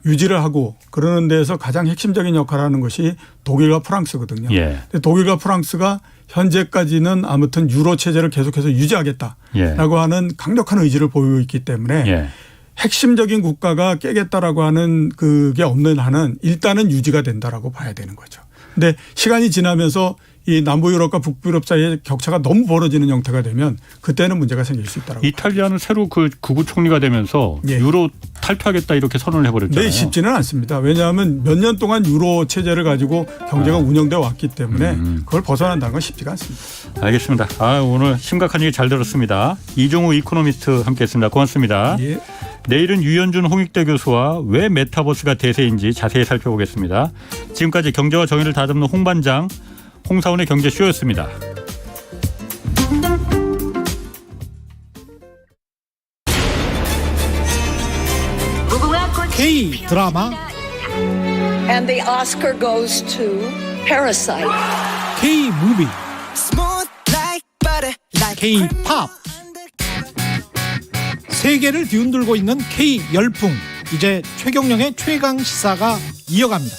유지를 하고 그러는 데에서 가장 핵심적인 역할을 하는 것이 독일과 프랑스거든요. 근데 독일과 프랑스가 현재까지는 아무튼 유로 체제를 계속해서 유지하겠다라고 하는 강력한 의지를 보이고 있기 때문에 핵심적인 국가가 깨겠다라고 하는 그게 없는 한은 일단은 유지가 된다라고 봐야 되는 거죠. 근데 시간이 지나면서 이 남부 유럽과 북부 유럽 사이의 격차가 너무 벌어지는 형태가 되면 그때는 문제가 생길 수 있다라고. 이탈리아는 새로 그 극우 총리가 되면서 유로 탈퇴하겠다 이렇게 선언을 해버렸잖아요. 네, 쉽지는 않습니다. 왜냐하면 몇 년 동안 유로 체제를 가지고 경제가 운영돼 왔기 때문에 그걸 벗어난다는 건 쉽지가 않습니다. 알겠습니다. 오늘 심각한 얘기 잘 들었습니다. 이종우 이코노미스트 함께했습니다. 고맙습니다. 예. 내일은 유현준 홍익대 교수와 왜 메타버스가 대세인지 자세히 살펴보겠습니다. 지금까지 경제와 정의를 다잡는 홍반장 홍사원의 경제쇼였습니다. K 드라마 And the Oscar goes to Parasite. K 무비 K 팝 세계를 뒤흔들고 있는 K 열풍 이제 최경영의 최강 시사가 이어갑니다.